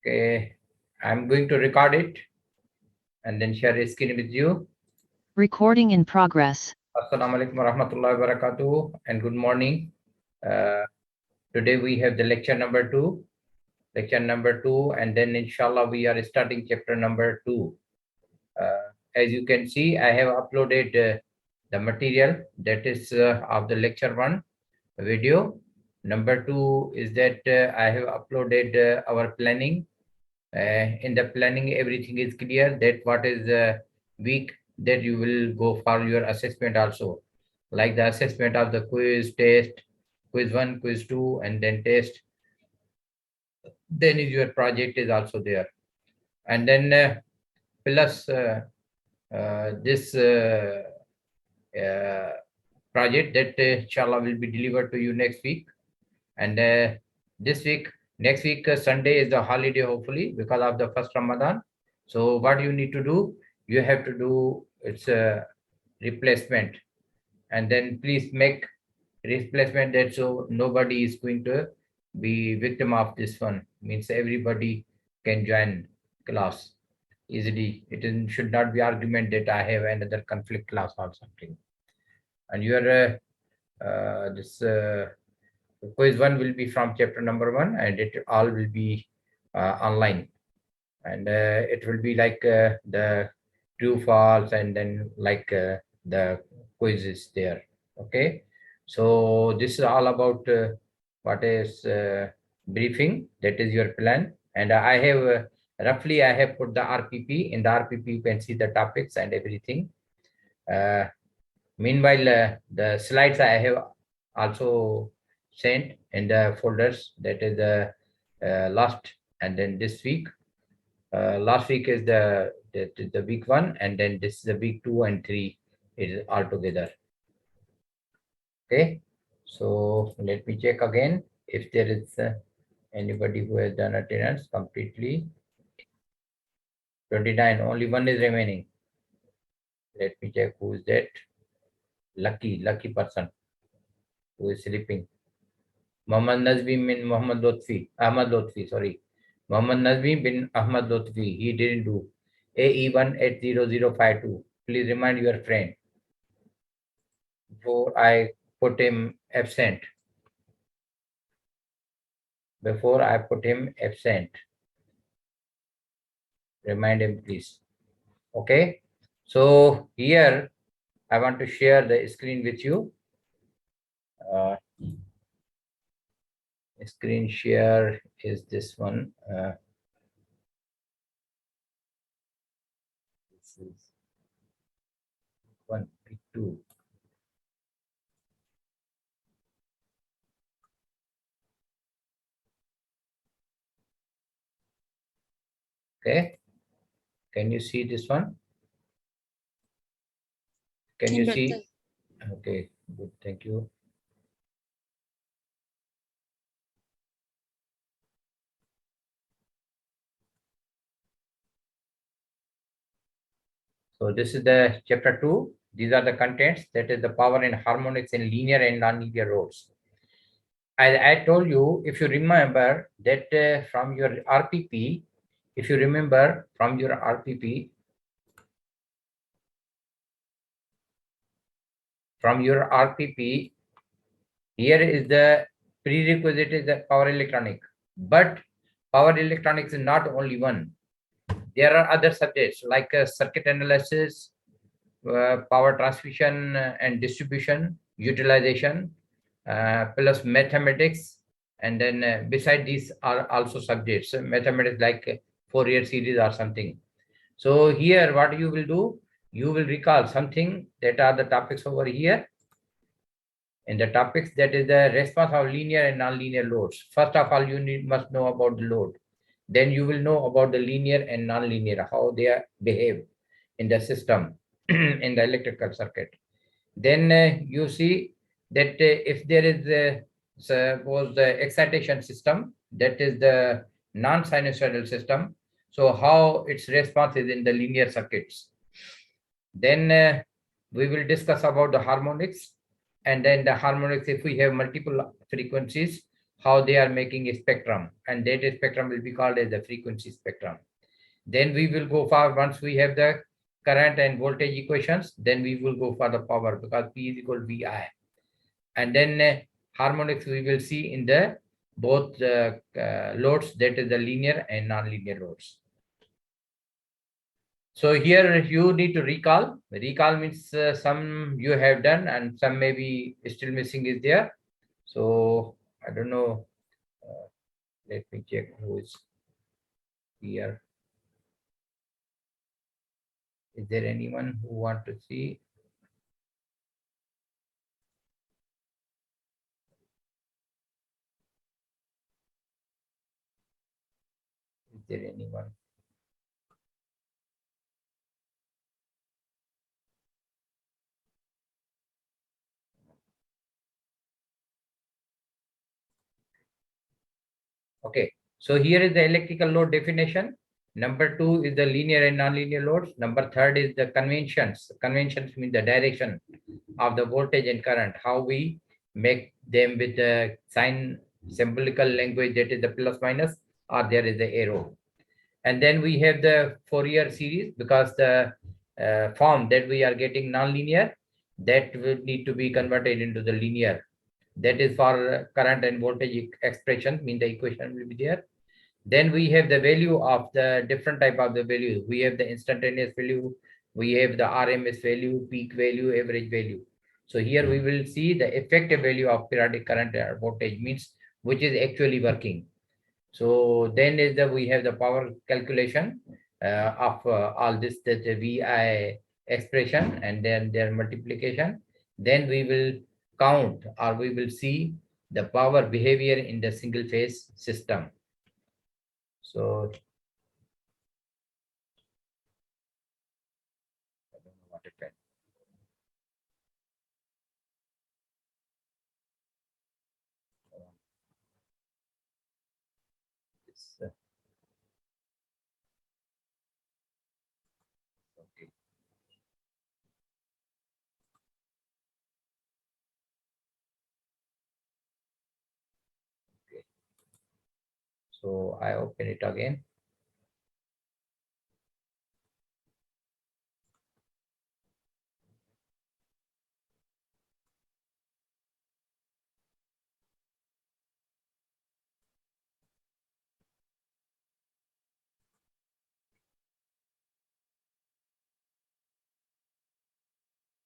Okay, I'm going to record it and then share a screen with you. Recording in progress. Assalamu alaikum warahmatullahi wabarakatuh and good morning. Today we have the lecture number two, and then inshallah we are starting chapter number 2. As you can see, I have uploaded the material that is of the lecture 1 video. Number 2 is that I have uploaded our planning. In the planning, everything is clear that what is the week that you will go for your assessment also, like the assessment of the quiz, test, quiz 1, quiz 2, and then test. Then is your project is also there. And then plus this project that inshallah will be delivered to you next week. And this week, next week, Sunday is the holiday, hopefully, because of the first Ramadan. So what you need to do, you have to do its replacement. And then please make replacement that so nobody is going to be victim of this one. Means everybody can join class easily. Should not be argument that I have another conflict class or something. And your this quiz 1 will be from chapter number 1, and it all will be online, and it will be like the true false, and then like the quiz is there. Okay, so this is all about what is briefing, that is your plan. And I have roughly I have put the RPP. In the RPP you can see the topics and everything. Meanwhile, the slides I have also sent in the folders. That is the last, and then this week. Last week is the week 1, and then this is the week 2 and 3 is all together. Okay, so let me check again if there is anybody who has done attendance completely. 29, only one is remaining. Let me check who is that. Lucky person who is sleeping. Muhammad Nazmi bin Muhammad Lutfi, Ahmad Lutfi, sorry. Muhammad Nazmi bin Ahmad Lutfi, he didn't do. AE180052. Please remind your friend. Before I put him absent. Remind him, please. Okay. So here I want to share the screen with you. Screen share is this one. This is 1P2. Okay. Can you see this one? Can you see? Okay, good. Thank you. So this is the chapter 2. These are the contents. That is the power and harmonics in linear and nonlinear rods. I told you, if you remember that from your RPP, here is the prerequisite is the power electronic. But power electronics is not only one. There are other subjects like circuit analysis, power transmission and distribution, utilization, plus mathematics. And then beside these are also subjects, mathematics like Fourier series or something. So here what you will do, you will recall something that are the topics over here. In the topics, that is the response of linear and nonlinear loads. First of all, you must know about the load. Then you will know about the linear and nonlinear, how they behave in the system, in the electrical circuit. Then you see that if there is suppose the excitation system, that is the non-sinusoidal system, so how its response is in the linear circuits. Then we will discuss about the harmonics, and then the harmonics, if we have multiple frequencies, how they are making a spectrum, and that spectrum will be called as the frequency spectrum. Then we will go for, once we have the current and voltage equations, then we will go for the power, because P is equal to VI. And then harmonics we will see in the both loads, that is the linear and non-linear loads. So here you need to recall. Recall means some you have done and some maybe still missing is there. So I don't know. Let me check who is here. Is there anyone who want to see? Is there anyone? Okay. So here is the electrical load definition. Number 2 is the linear and non-linear loads. Number 3 is the conventions. Conventions mean the direction of the voltage and current, how we make them with the sign symbolical language, that is the plus minus, or there is the arrow. And then we have the Fourier series, because the form that we are getting non-linear, that will need to be converted into the linear. That is for current and voltage expression, mean the equation will be there. Then we have the value of the different type of the values. We have the instantaneous value, we have the RMS value, peak value, average value. So here we will see the effective value of periodic current or voltage, means which is actually working. So then is the, we have the power calculation of all this, that the VI expression, and then their multiplication. Then we will count, or we will see the power behavior in the single phase system. So I don't know what happened. It's, okay. Okay. So I open it again.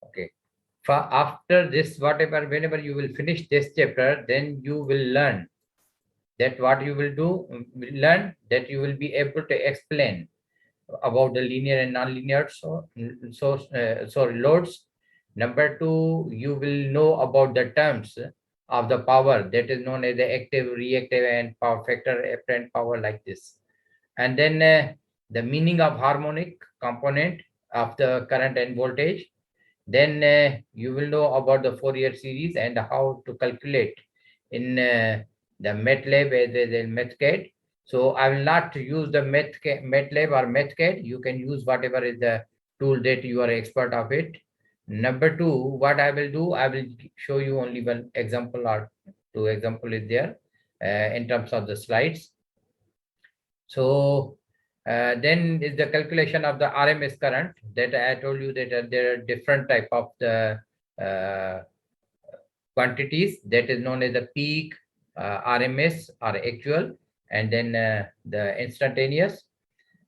Okay. For after this, whatever, whenever you will finish this chapter, then you will learn that what you will do, learn that you will be able to explain about the linear and non-linear so loads. Number 2, you will know about the terms of the power, that is known as the active, reactive, and power factor, apparent power, like this. And then the meaning of harmonic component of the current and voltage. Then you will know about the Fourier series and how to calculate in the MATLAB as well as MathCAD. So I will not use the MATLAB or MathCAD. You can use whatever is the tool that you are expert of it. Number 2, what I will do, I will show you only one example or two example is there in terms of the slides. So then is the calculation of the RMS current, that I told you that there are different type of the uh, quantities, that is known as the peak, RMS or actual, and then the instantaneous.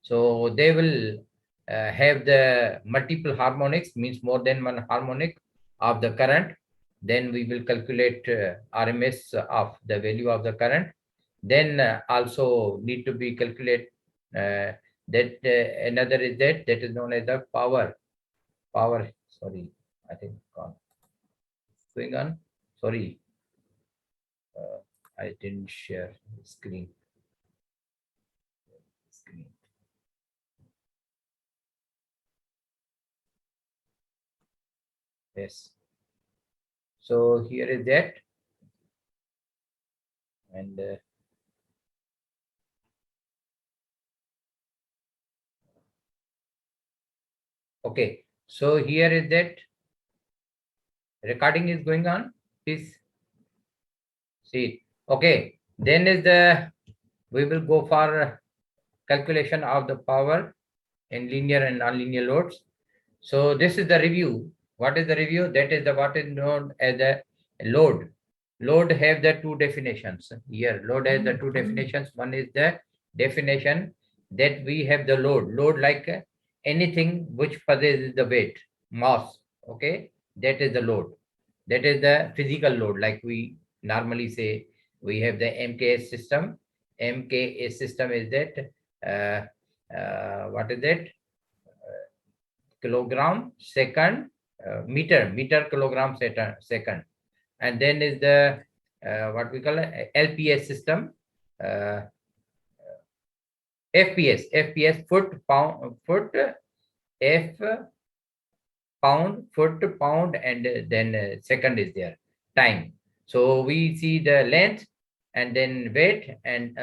So they will have the multiple harmonics, means more than one harmonic of the current. Then we will calculate RMS of the value of the current. Then also need to be calculate that another is that is known as the power. Sorry, I think gone. Going on. Sorry, I didn't share the screen. Yes. So here is that, and okay. So here is that recording is going on. Please see it. Okay. Then we will go for calculation of the power in linear and nonlinear loads. So this is the review. What is the review? That is what is known as the load. Load have the two definitions here. Load has the two definitions. One is the definition that we have the load. Load like anything which possesses the weight, mass. Okay, that is the load. That is the physical load. Like we normally say, we have the MKS system. MKS system is that what is that? Kilogram second, meter kilogram second, and then is the what we call LPS system, uh, FPS foot pound F pound foot pound, and then second is there time. So we see the length and then weight, and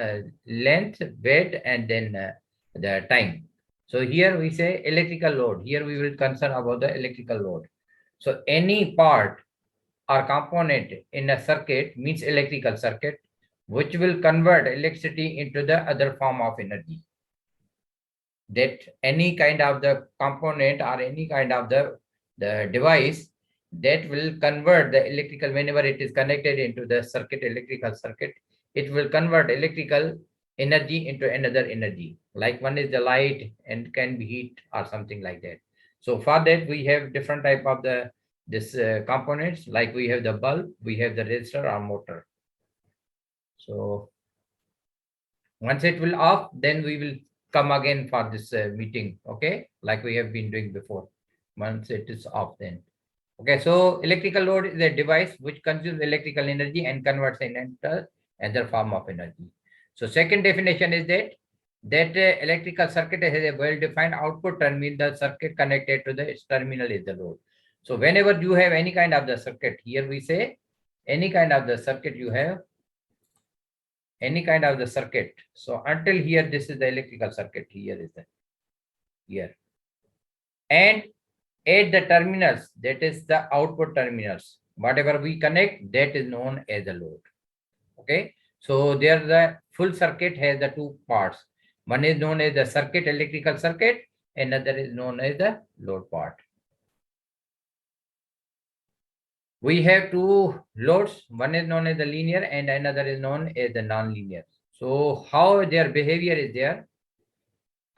length, weight, and then the time. So here we say electrical load. Here we will concern about the electrical load. So any part or component in a circuit means electrical circuit, which will convert electricity into the other form of energy. That any kind of the component or any kind of the device that will convert the electrical, whenever it is connected into the circuit, electrical circuit, it will convert electrical energy into another energy. Like one is the light and can be heat or something like that. So for that we have different type of this components. Like we have the bulb, we have the resistor or motor. So once it will off, then we will come again for this meeting. Okay, like we have been doing before. Once it is off, then okay. So electrical load is a device which consumes electrical energy and converts it into another form of energy. So second definition is that electrical circuit has a well-defined output terminal. The circuit connected to the terminal is the load. So whenever you have any kind of the circuit, here we say any kind of the circuit you have, any kind of the circuit. So until here, this is the electrical circuit. Here is the here. And at the terminals, that is the output terminals. Whatever we connect, that is known as the load. Okay. So there the full circuit has the two parts. One is known as the circuit, electrical circuit. Another is known as the load part. We have two loads. One is known as the linear and another is known as the non-linear. So how their behavior is there?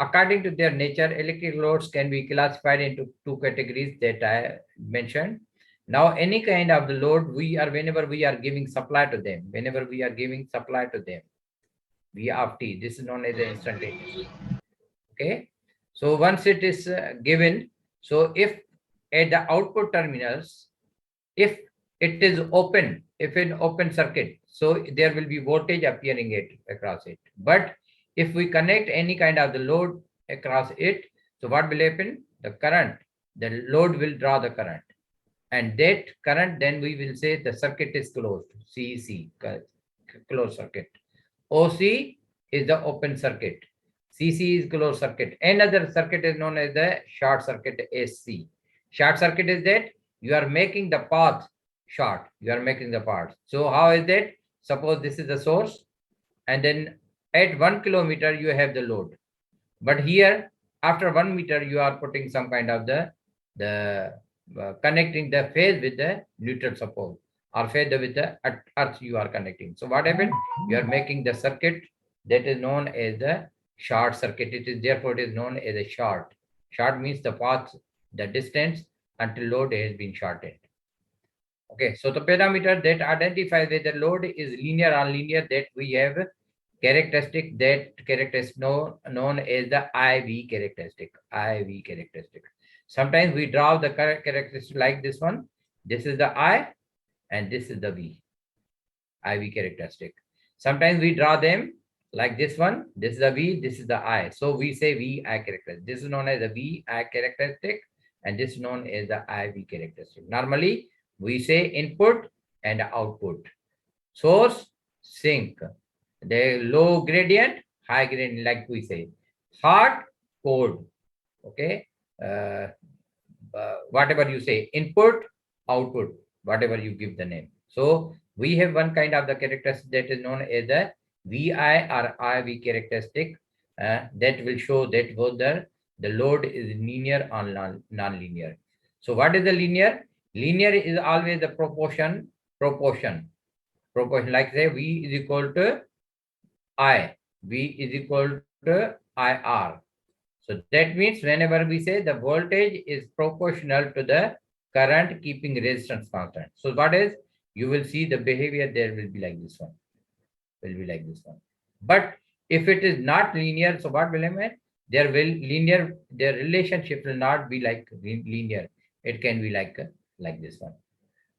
According to their nature, electric loads can be classified into two categories that I mentioned. Now, any kind of the load whenever we are giving supply to them, V of T, this is known as the instantaneous. Okay. So once it is given, so if at the output terminals, if it is open, if an open circuit, so there will be voltage appearing across it. But if we connect any kind of the load across it, so what will happen? The load will draw the current, and that current, then we will say the circuit is closed, CEC, closed circuit. OC is the open circuit. CC is closed circuit. Another circuit is known as the short circuit, SC. Short circuit is that you are making the path short. You are making the path. So how is that? Suppose this is the source, and then at 1 kilometer you have the load. But here, after 1 meter, you are putting some kind of the connecting the phase with the neutral support, or phase with the earth you are connecting. So what happened? You are making the circuit that is known as the short circuit. It is therefore it is known as a short. Short means the path, the distance until load has been shorted. Okay, so the parameter that identifies whether load is linear or non-linear, that we have characteristic, known as the IV characteristic. IV characteristic. Sometimes we draw the characteristic like this one. This is the I and this is the V. IV characteristic. Sometimes we draw them like this one. This is the V, this is the I. So we say VI characteristic. This is known as the VI characteristic, and this is known as the IV characteristic. Normally, we say input and output. Source, sink. The low gradient, high gradient, like we say. Hot, cold. Okay. Whatever you say, input, output, whatever you give the name. So We have one kind of the characteristic that is known as the VI or IV characteristic that will show that whether the load is linear or non-linear. So what is the linear? Linear is always the proportion. Like say V is equal to I, V is equal to IR. So that means whenever we say the voltage is proportional to the current keeping resistance constant. So what is, you will see the behavior there will be like this one, will be like this one. But if it is not linear, so what will happen? There will linear, their relationship will not be like linear. It can be like this one.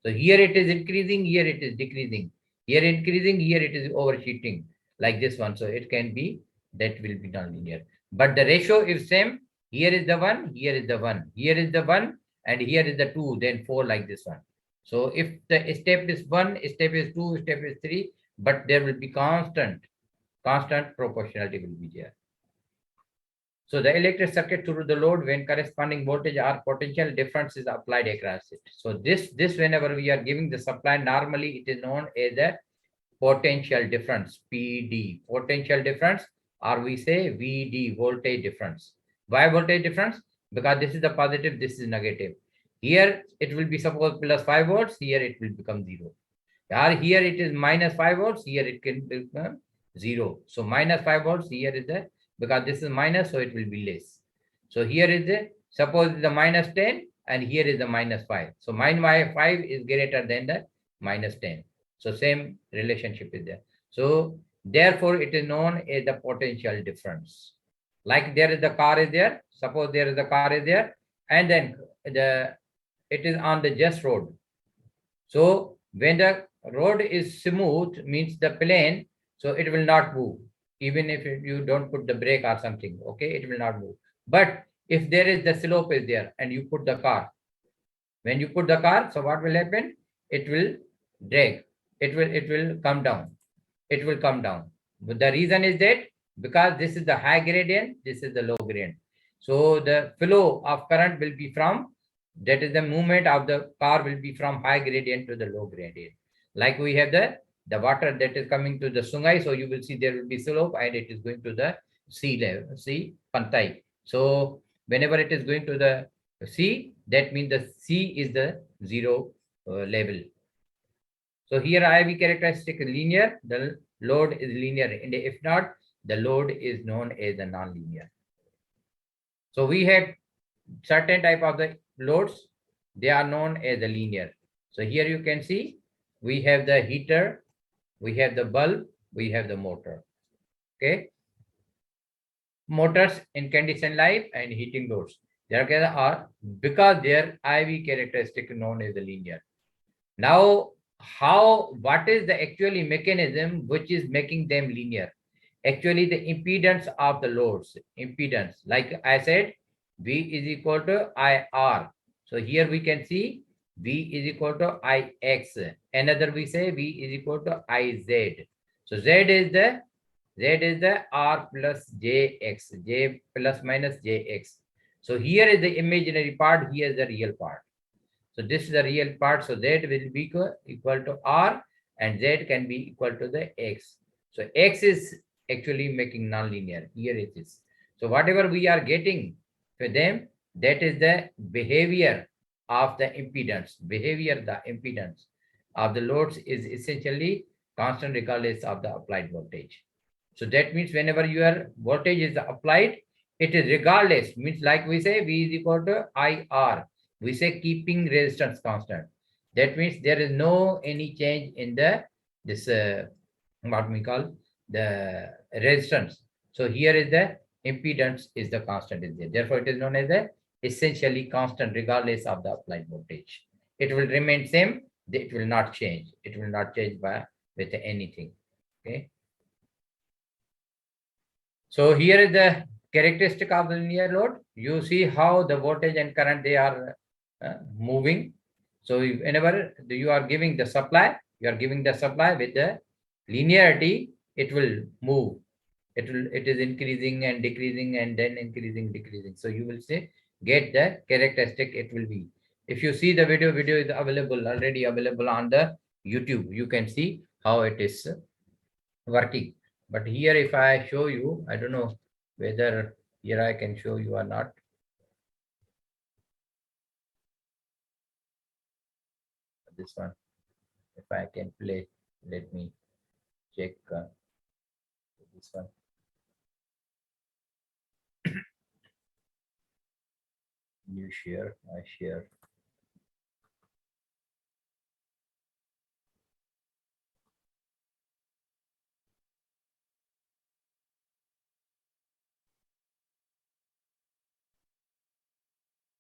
So here it is increasing, here it is decreasing, here increasing, here it is overshooting, like this one. So it can be, that will be non-linear. But the ratio is same. Here is the one, here is the one, here is the one, and here is the two, then four, like this one. So if the step is one, step is two, step is three, but there will be constant proportionality will be there. So the electric circuit through the load when corresponding voltage or potential difference is applied across it. So this whenever we are giving the supply, normally it is known as the potential difference, PD, potential difference, or we say VD, voltage difference. Why voltage difference? Because this is the positive, this is negative. Here it will be suppose plus 5 volts, here it will become 0. Or here it is minus 5 volts, here it can become 0. So minus 5 volts, here is the, because this is minus, so it will be less. So here is the, suppose the minus 10 and here is the minus 5. So minus 5 is greater than the minus 10. So same relationship is there. So therefore it is known as the potential difference. Like there is the car is there, suppose there is the car is there, and then it is on the just road. So when the road is smooth, means the plane, so it will not move. Even if you don't put the brake or something, okay, it will not move. But if there is the slope is there and you put the car, when you put the car, so what will happen? It will drag. It will come down. It will come down. But the reason is that because this is the high gradient, this is the low gradient. So the flow of current will be from, that is the movement of the car will be from high gradient to the low gradient. Like we have the water that is coming to the Sungai, so you will see there will be slope and it is going to the sea level, sea Pantai. So whenever it is going to the sea, that means the sea is the zero level. So here IV characteristic linear, the load is linear, and if not, the load is known as the non-linear. So we have certain type of the loads, they are known as the linear. So here you can see we have the heater, we have the bulb, we have the motor. Okay, motors in condition life and heating loads, there are, because their IV characteristic known as the linear. Now what is the actually mechanism which is making them linear? Actually the impedance of the loads, impedance, like I said, V is equal to IR. So here we can see V is equal to IX. Another we say V is equal to IZ. So Z is the R plus JX, J plus minus JX. So here is the imaginary part, here is the real part. So this is the real part. So Z will be equal to R and Z can be equal to the X. So X is actually making non-linear. Here it is. So whatever we are getting for them, that is the behavior of the impedance. Behavior, the impedance of the loads is essentially constant regardless of the applied voltage. So that means whenever your voltage is applied, it is regardless, means like we say V is equal to IR. We say keeping resistance constant. That means there is no any change in the this what we call the resistance. So here is the impedance is the constant is there. Therefore, it is known as the essentially constant regardless of the applied voltage. It will remain same. It will not change. It will not change by with anything. Okay. So here is the characteristic of the linear load. You see how the voltage and current they are moving. So whenever you are giving the supply, you are giving the supply with the linearity, it will move. It is increasing and decreasing and then increasing, decreasing. So you will see get the characteristic it will be. If you see the video is available, already available on the YouTube, you can see how it is working. But here, if I show you, I don't know whether here I can show you or not. This one, if I can play, let me check this one. You share, I share.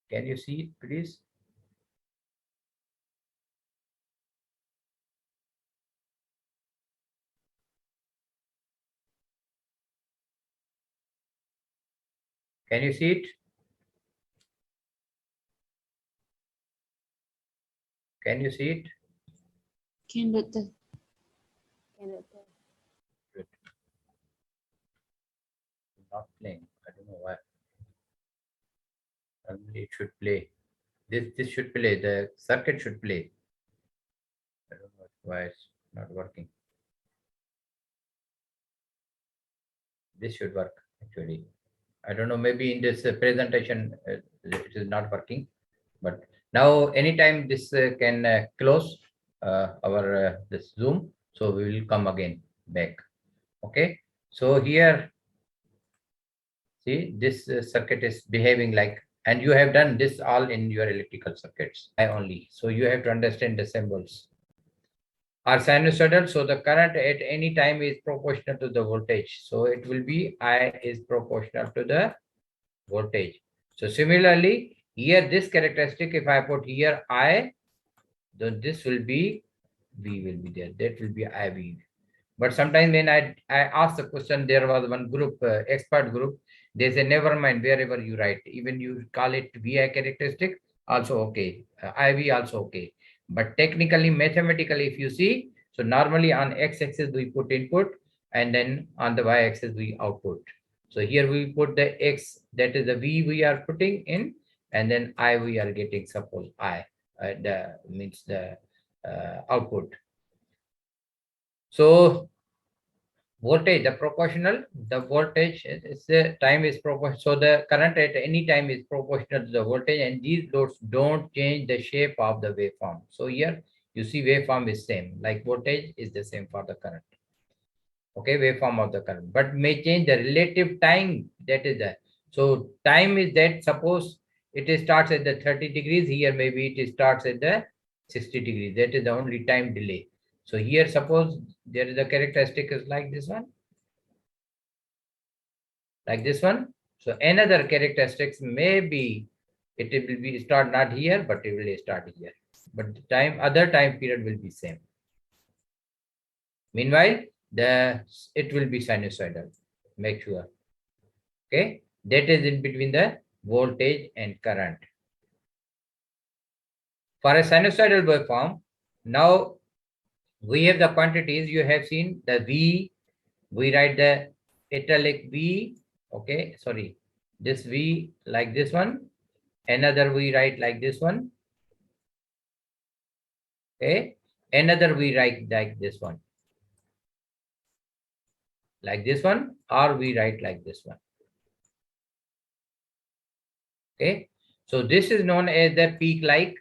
Can you see it, please? Can you see it? Can you see it? Can Doctor. Good. Not playing. I don't know why. Normally it should play. This should play. The circuit should play. I don't know why it's not working. This should work actually. I don't know. Maybe in this presentation it is not working. But now anytime this can close our this Zoom, so we will come again back. Okay. So here, see, this circuit is behaving like, and you have done this all in your electrical circuits. I only. So you have to understand the symbols. Are sinusoidal, so the current at any time is proportional to the voltage. So it will be I is proportional to the voltage. So similarly, here this characteristic, if I put here I, then this will be V will be there. That will be IV. But sometimes when I asked the question, there was one group, expert group, they say, never mind, wherever you write, even you call it VI characteristic, also okay. IV also okay. But technically, mathematically, if you see, so normally on x-axis we put input, and then on the y-axis we output. So here we put the x, that is the V we are putting in, and then I we are getting, suppose I, the means the output. So voltage, the proportional, the voltage is the time is proportional. So the current at any time is proportional to the voltage, and these loads don't change the shape of the waveform. So here you see waveform is same, like voltage is the same for the current. Okay, waveform of the current, but may change the relative time. That is the, so time is that, suppose it starts at the 30 degrees, here maybe it starts at the 60 degrees. That is the only time delay. So here, suppose there is a characteristic is like this one, like this one. So another characteristics may be, it will be start not here, but it will start here. But the time, other time period will be same. Meanwhile, it will be sinusoidal. Make sure. Okay, that is in between the voltage and current. For a sinusoidal waveform, now we have the quantities. You have seen the V. We write the italic V. Okay, sorry, this V like this one. Another we write like this one. Okay, another we write like this one, like this one, or we write like this one. Okay, so this is known as the peak, like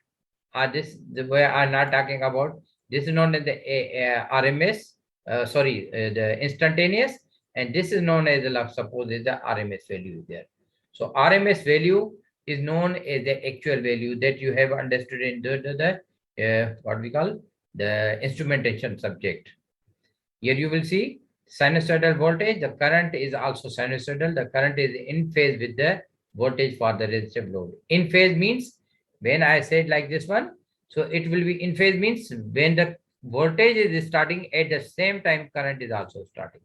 this the way I'm not talking about. This is known as the RMS, the instantaneous, and this is known as the, suppose is the RMS value there. So RMS value is known as the actual value that you have understood in the what we call the instrumentation subject. Here you will see sinusoidal voltage. The current is also sinusoidal. The current is in phase with the voltage for the resistive load. In phase means when I said like this one, so it will be in phase means when the voltage is starting at the same time current is also starting.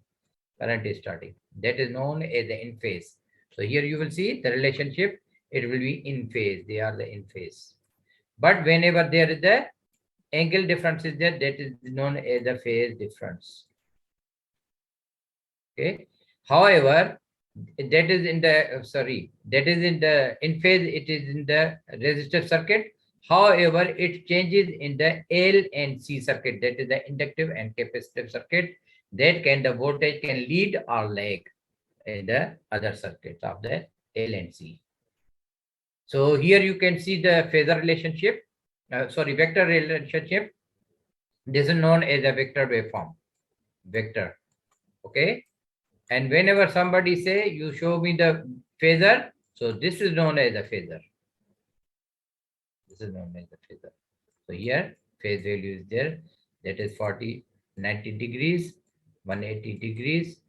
Current is starting. That is known as the in phase. So here you will see the relationship. It will be in phase. They are the in phase. But whenever there is the angle difference is there, that is known as the phase difference. Okay, however, that is in the that is in the in phase, it is in the resistor circuit. However, it changes in the L and C circuit, that is the inductive and capacitive circuit, that can the voltage can lead or lag in the other circuits of the L and C. So here you can see the phasor relationship, vector relationship. This is known as a vector waveform, vector. Okay. And whenever somebody say, you show me the phasor, so this is known as a phasor. This is known as a phasor. So here phase value is there, that is 40, 90 degrees, 180 degrees,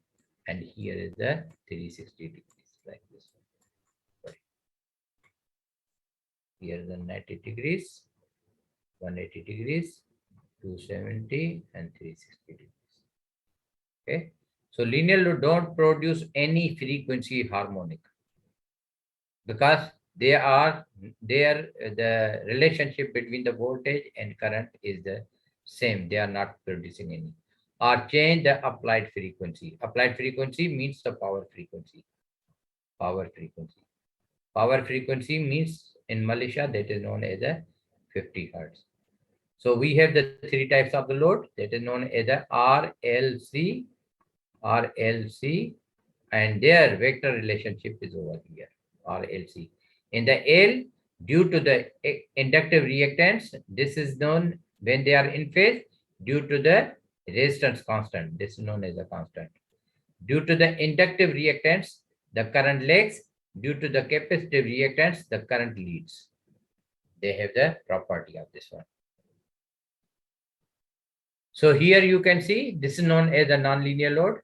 and here is the 360 degrees, like this one. Sorry. Here is the 90 degrees, 180 degrees, 270, and 360 degrees. Okay. So linear loop don't produce any frequency harmonic, because the relationship between the voltage and current is the same. They are not producing any. Or change the applied frequency. Applied frequency means the power frequency. Power frequency. Power frequency means in Malaysia that is known as a 50 hertz. So we have the three types of the load, that is known as a RLC, and their vector relationship is over here, RLC. In the L, due to the inductive reactance, this is known when they are in phase, due to the resistance constant, this is known as a constant. Due to the inductive reactance, the current lags. Due to the capacitive reactance, the current leads. They have the property of this one. So here you can see this is known as a nonlinear load.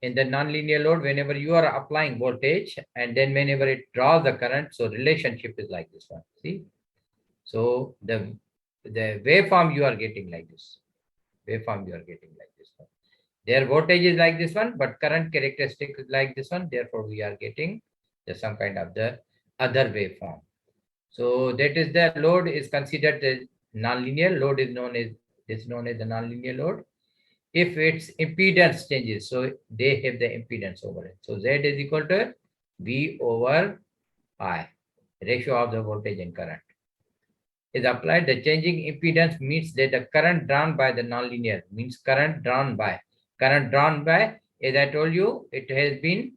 In the nonlinear load, whenever you are applying voltage and then whenever it draws the current, so relationship is like this one. See, so the waveform you are getting like this. Waveform you are getting like this one. Their voltage is like this one, but current characteristic is like this one. Therefore, we are getting some kind of the other waveform. So that is the load is considered as nonlinear. Load is known as the nonlinear load. If its impedance changes, so they have the impedance over it. So Z is equal to V over I, ratio of the voltage and current is applied. The changing impedance means that the current drawn by the nonlinear means current drawn by, as I told you, it has been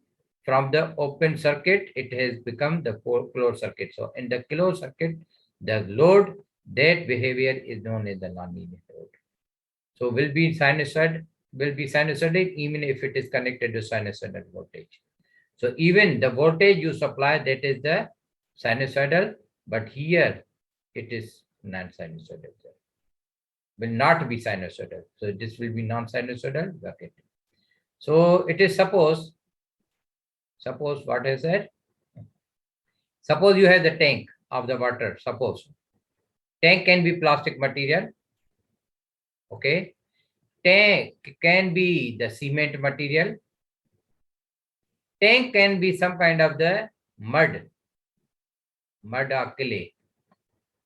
from the open circuit, it has become the closed circuit. So in the closed circuit, the load, that behavior is known as the nonlinear load. So will be sinusoidal even if it is connected to sinusoidal voltage. So even the voltage you supply, that is the sinusoidal, but here it is non-sinusoidal. Will not be sinusoidal. So this will be non-sinusoidal bucket. So it is suppose what I said. Suppose you have the tank of the water. Suppose tank can be plastic material. Okay. Tank can be the cement material. Tank can be some kind of the mud or clay.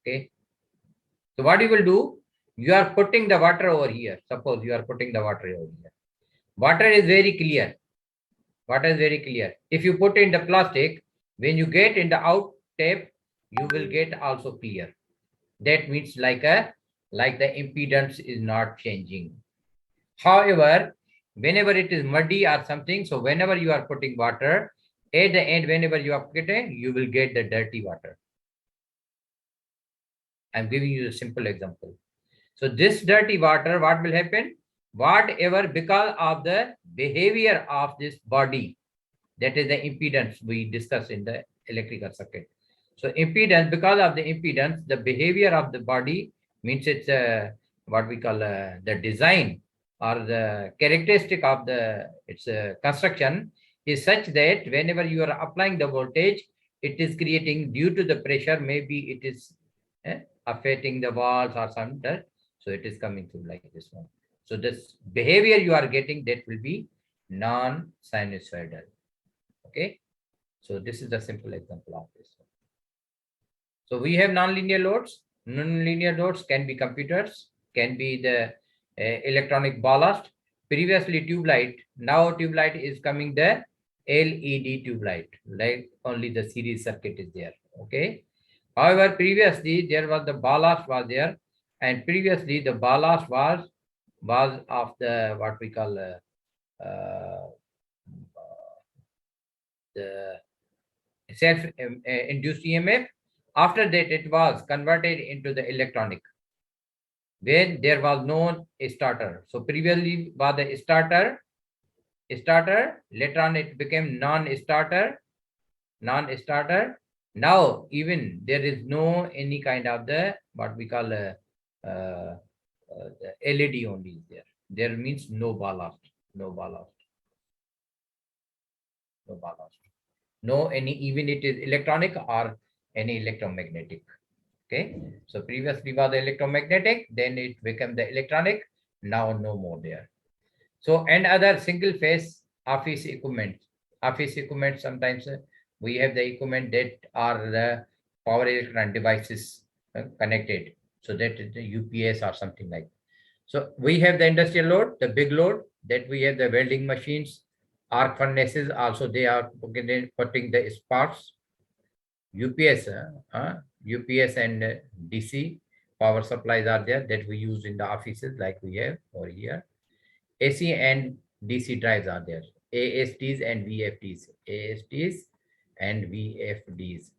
Okay. So what you will do, you are putting the water over here. Suppose you are putting the water over here. Water is very clear. Water is very clear. If you put in the plastic, when you get in the out tap, you will get also clear. That means like the impedance is not changing. However, whenever it is muddy or something, so whenever you are putting water, at the end, whenever you are putting, you will get the dirty water. I'm giving you a simple example. So this dirty water, what will happen? Whatever, because of the behavior of this body, that is the impedance we discussed in the electrical circuit. So impedance, because of the impedance, the behavior of the body means it's what we call the design or the characteristic of its construction is such that whenever you are applying the voltage, it is creating, due to the pressure, maybe it is affecting the walls or something. So it is coming through like this one. So this behavior you are getting, that will be non-sinusoidal. Okay. So this is the simple example of this. So we have nonlinear loads. Nonlinear loads can be computers, can be the electronic ballast. Previously tube light, now tube light is coming the LED tube light, like only the series circuit is there. Okay. However, previously there was the ballast was there, and previously the ballast was of the what we call the self-induced EMF. After that, it was converted into the electronic when there was no starter. So previously was the starter. Later on, it became non-starter. Now even there is no any kind of the what we call the LED only is there. There means no ballast, no ballast, no ballast. No any even it is electronic or any electromagnetic. Okay, so previously was the electromagnetic, then it became the electronic. Now no more there. So and other single phase office equipment. Office equipment sometimes we have the equipment that are the power electron devices connected. So that is the UPS or something like. So we have the industrial load, the big load that we have the welding machines, arc furnaces. Also they are putting the sparks. UPS, UPS and DC power supplies are there that we use in the offices like we have over here. AC and DC drives are there. ASTs and VFDs. ASTs and VFDs.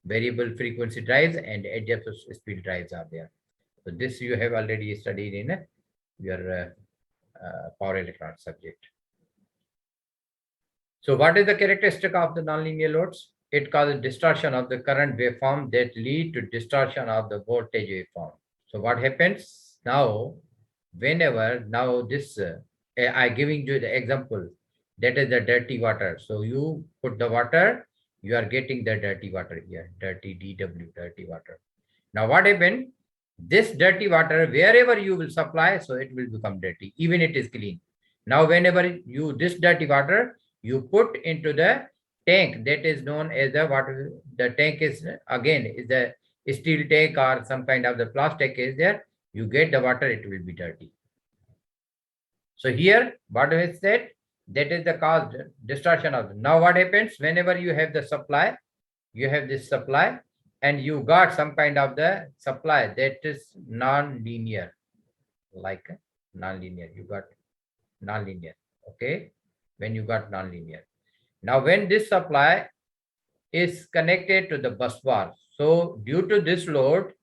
Variable frequency drives and adjustable speed drives are there. So this you have already studied in your power electronics subject. So what is the characteristic of the nonlinear loads? It causes distortion of the current waveform that lead to distortion of the voltage waveform. So what happens now, whenever now this, I giving you the example, that is the dirty water. So you put the water, you are getting the dirty water here, dirty DW, dirty water. Now what happened? This dirty water, wherever you will supply, so it will become dirty, even it is clean. Now whenever you, this dirty water, you put into the tank that is known as the water, the tank is again is the steel tank or some kind of the plastic is there, you get the water, it will be dirty. So here, what is that? That is the cause distortion of. Now what happens whenever you have the supply, you have this supply and you got some kind of the supply that is non-linear, like non-linear, you got non-linear. Okay, when you got non-linear. Now when this supply is connected to the bus bar, so due to this load,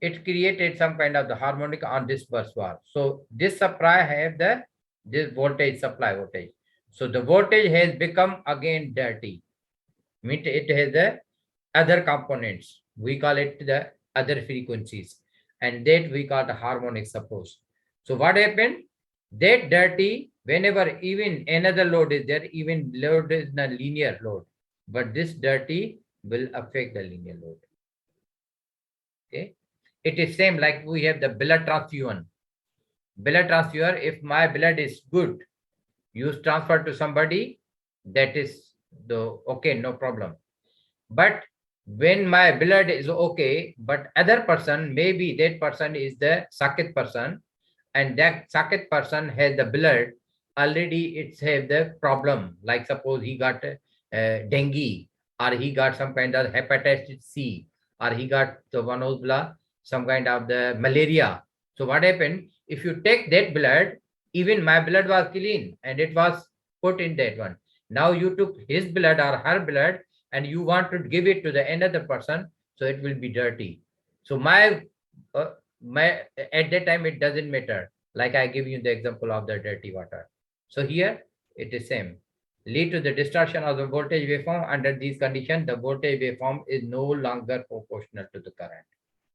it created some kind of the harmonic on this bus bar. So this supply have the this voltage, supply voltage. So the voltage has become again dirty. Means it has the other components. We call it the other frequencies, and that we call the harmonic suppose. So what happened? That dirty, whenever even another load is there, even load is the linear load, but this dirty will affect the linear load. Okay, it is same like we have the blood transfusion. Blood transfusion, if my blood is good, you transfer to somebody, that is the okay, no problem. But when my blood is okay, but other person, maybe that person is the sakit person, and that sakit person has the blood already, it's have the problem, like suppose he got dengue, or he got some kind of hepatitis C, or he got the one of some kind of the malaria. So what happened, if you take that blood, even my blood was clean and it was put in that one, now you took his blood or her blood and you want to give it to the another person, so it will be dirty. So my at that time it doesn't matter, like I give you the example of the dirty water. So here it is same, lead to the distortion of the voltage waveform. Under these conditions, the voltage waveform is no longer proportional to the current.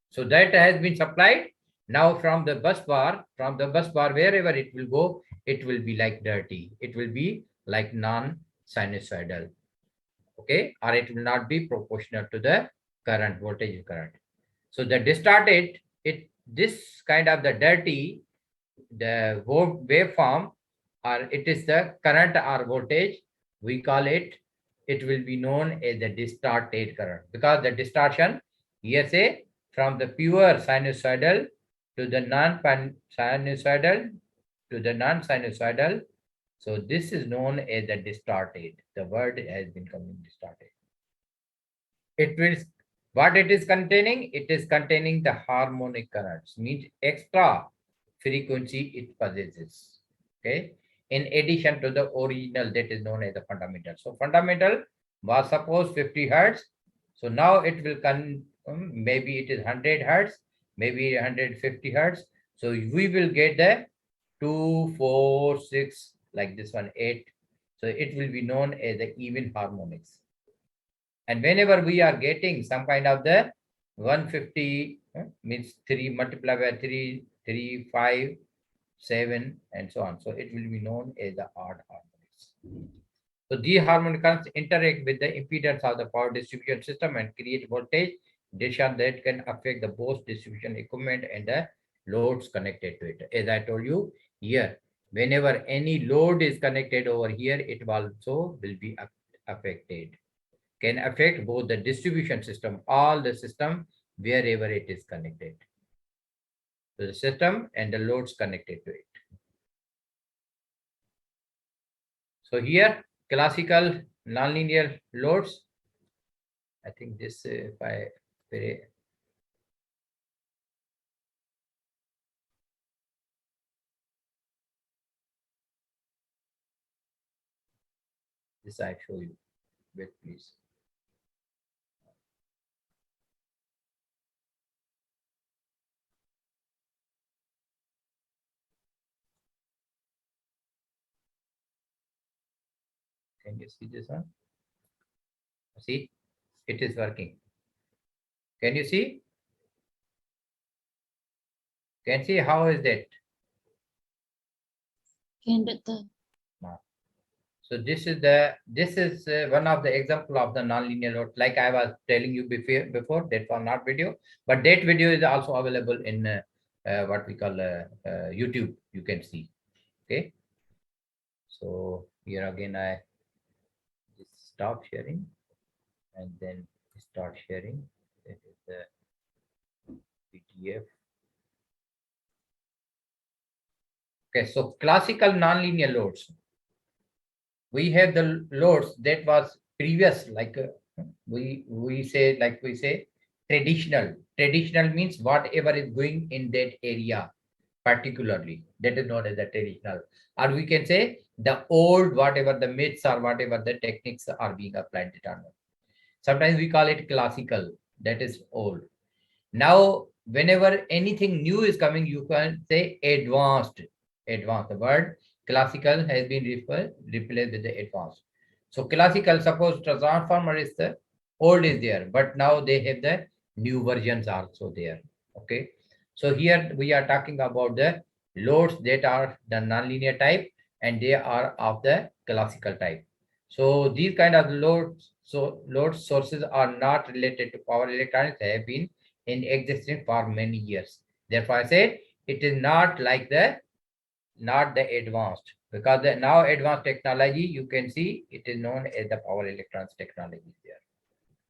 So that has been supplied. Now from the bus bar, wherever it will go, it will be like dirty, it will be like non-sinusoidal. Okay, or it will not be proportional to the current, voltage current. So the distorted, it this kind of the dirty, the waveform, or it is the current or voltage, we call it, it will be known as the distorted current, because the distortion here say from the pure sinusoidal to the non-sinusoidal to the non-sinusoidal. So this is known as the distorted. The word has been coming distorted. It will, What it is containing? It is containing the harmonic currents, means extra frequency it possesses. Okay. In addition to the original that is known as the fundamental. So fundamental was suppose 50 hertz. So now it will maybe it is 100 hertz, maybe 150 hertz. So we will get the 2, 4, 6, like this one, 8. So it will be known as the even harmonics. And whenever we are getting some kind of the 150 means 3 multiplied by 3, 3, 5, 7, and so on. So it will be known as the odd harmonics. So these harmonics interact with the impedance of the power distribution system and create voltage distribution that can affect the both distribution equipment and the loads connected to it. As I told you here, whenever any load is connected over here, it also will be affected. Can affect both the distribution system, all the system, wherever it is connected. So the system and the loads connected to it. So here, classical nonlinear loads. I think this, if I this I show you. Wait, please. Can you see this one? See, it is working. Can you see? Can see how is that? Can the So this is one of the example of the nonlinear load. Like I was telling you before, that was not video, but that video is also available in what we call YouTube. You can see. Okay. So here again, I stop sharing and then start sharing. That is the PDF. Okay. So classical nonlinear loads. We have the loads that was previous, like we say traditional means whatever is going in that area particularly, that is known as the traditional, or we can say the old, whatever the myths or whatever the techniques are being applied determined. Sometimes we call it classical, that is old. Now whenever anything new is coming, you can say advanced. The word classical has been replaced with the advanced. So classical, suppose transformer is the old is there, but now they have the new versions also there. Okay. So here we are talking about the loads that are the nonlinear type and they are of the classical type. So these kind of loads, so load sources are not related to power electronics, have been in existence for many years. Therefore, I said it is not like not the advanced, because the now advanced technology, you can see it is known as the power electronics technology there,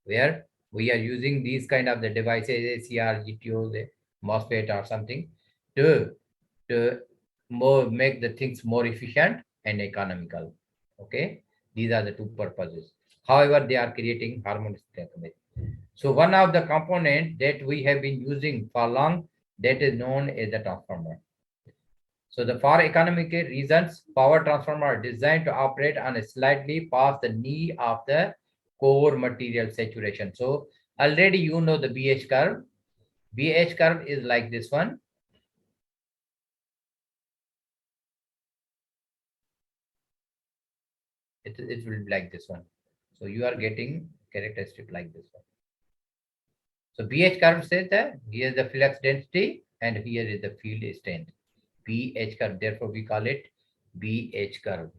where we are using these kind of the devices, ACR, GTO, the MOSFET or something to make the things more efficient and economical. Okay, these are the two purposes. However, they are creating harmonious technology. So one of the component that we have been using for long, that is known as the transformer. So for economic reasons, power transformer are designed to operate on a slightly past the knee of the core material saturation. So already you know the BH curve. BH curve is like this one. It will be like this one. So you are getting characteristic like this one. So BH curve says that here is the flux density and here is the field strength. BH curve. Therefore, we call it BH curve.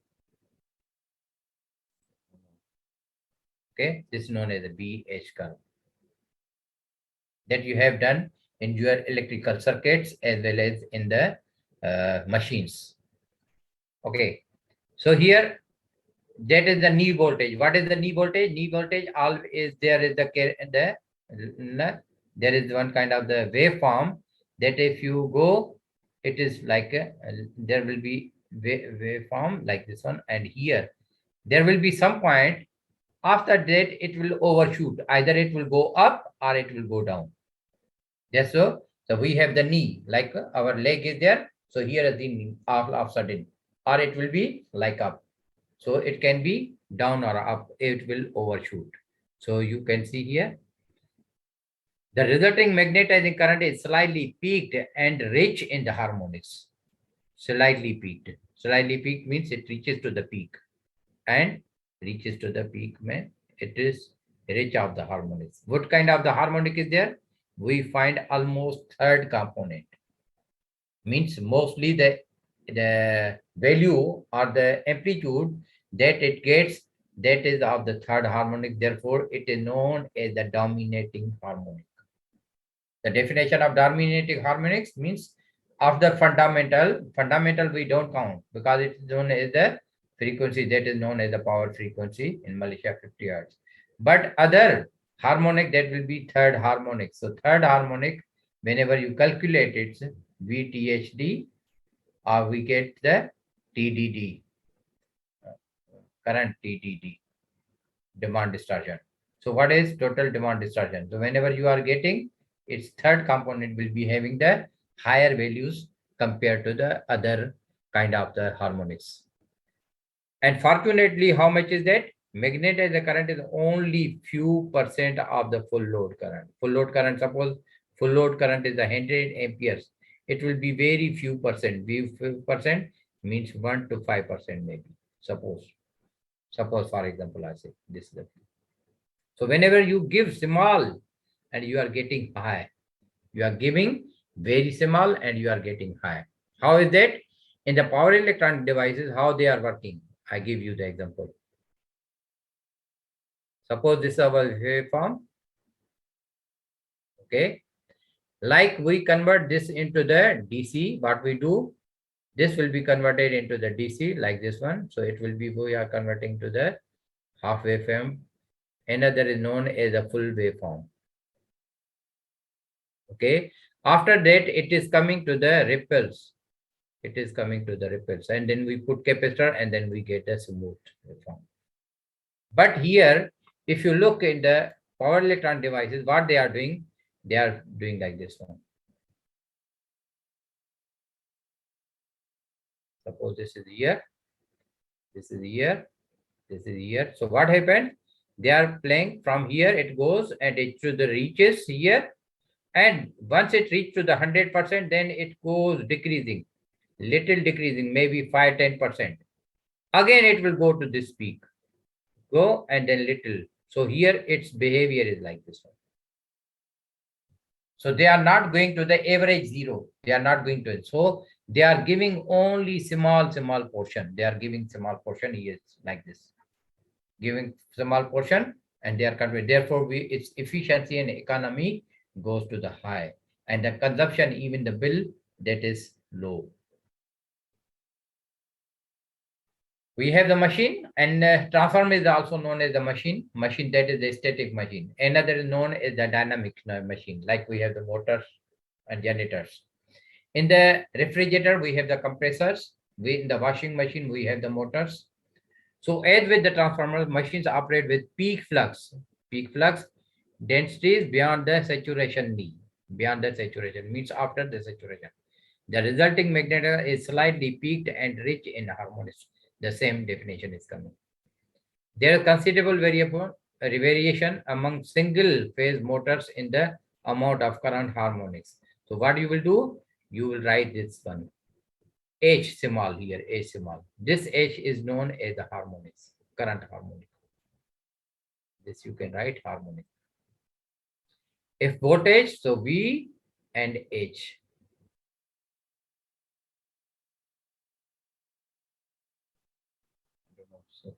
Okay, this is known as the BH curve that you have done in your electrical circuits as well as in the machines. Okay, so here that is the knee voltage. What is the knee voltage? Knee voltage always there is there is one kind of the waveform that if you go, it is like there will be waveform like this one, and here there will be some point After that, it will overshoot. Either it will go up or it will go down. Yes, so we have the knee, like our leg is there. So here is the knee of sudden, or it will be like up. So it can be down or up. It will overshoot. So you can see here, the resulting magnetizing current is slightly peaked and rich in the harmonics. Slightly peaked. Slightly peaked means it reaches to the peak, and reaches to the peak means it is rich of the harmonics. What kind of the harmonic is there? We find almost third component. Means mostly the value or the amplitude that it gets, that is of the third harmonic. Therefore, it is known as the dominating harmonic. The definition of dominating harmonics means of the fundamental we don't count because it is known as the frequency, that is known as the power frequency in Malaysia 50 hertz. But other harmonic, that will be third harmonic. So third harmonic, whenever you calculate it, VTHD, or we get the TDD, current TDD, demand distortion. So what is total demand distortion? So whenever you are getting, its third component will be having the higher values compared to the other kind of the harmonics. And fortunately, how much is that? Magnetized current is only few percent of the full load current. Full load current, suppose full load current is 100 amperes. It will be very few percent. Few percent means 1 to 5% maybe. Suppose for example, I say this is the. So whenever you give small and you are getting high, you are giving very small and you are getting high. How is that? In the power electronic devices, how they are working? I give you the example. Suppose this is our waveform. Okay. Like we convert this into the DC, what we do, this will be converted into the DC like this one. So it will be, we are converting to the half waveform. Another is known as a full waveform. Okay. After that, it is coming to the ripples. It is coming to the ripples. And then we put capacitor and then we get a smooth waveform. But here, if you look in the power electron devices, what they are doing like this one. Suppose this is here, this is here, this is here. So what happened? They are playing from here, it goes and it to the reaches here. And once it reaches to the 100%, then it goes decreasing, little decreasing, maybe 5-10%. Again, it will go to this peak, go and then little. So here its behavior is like this one. So they are not going to the average zero. They are not going to it. So they are giving only small portion. They are giving small portion here like this. Giving small portion and they are converting. Therefore, its efficiency and economy goes to the high. And the consumption, even the bill, that is low. We have the machine, and transformer is also known as the machine. Machine, that is the static machine. Another is known as the dynamic machine, like we have the motors and generators. In the refrigerator, we have the compressors. In the washing machine, we have the motors. So as with the transformer, machines operate with peak flux densities beyond the saturation need. Beyond the saturation means after the saturation. The resulting magnetism is slightly peaked and rich in harmonics. The same definition is coming. There is considerable variation among single phase motors in the amount of current harmonics. So what you will do? You will write this one. H small here, H small. This H is known as the harmonics, current harmonic. This you can write harmonic. If voltage, so V and H. So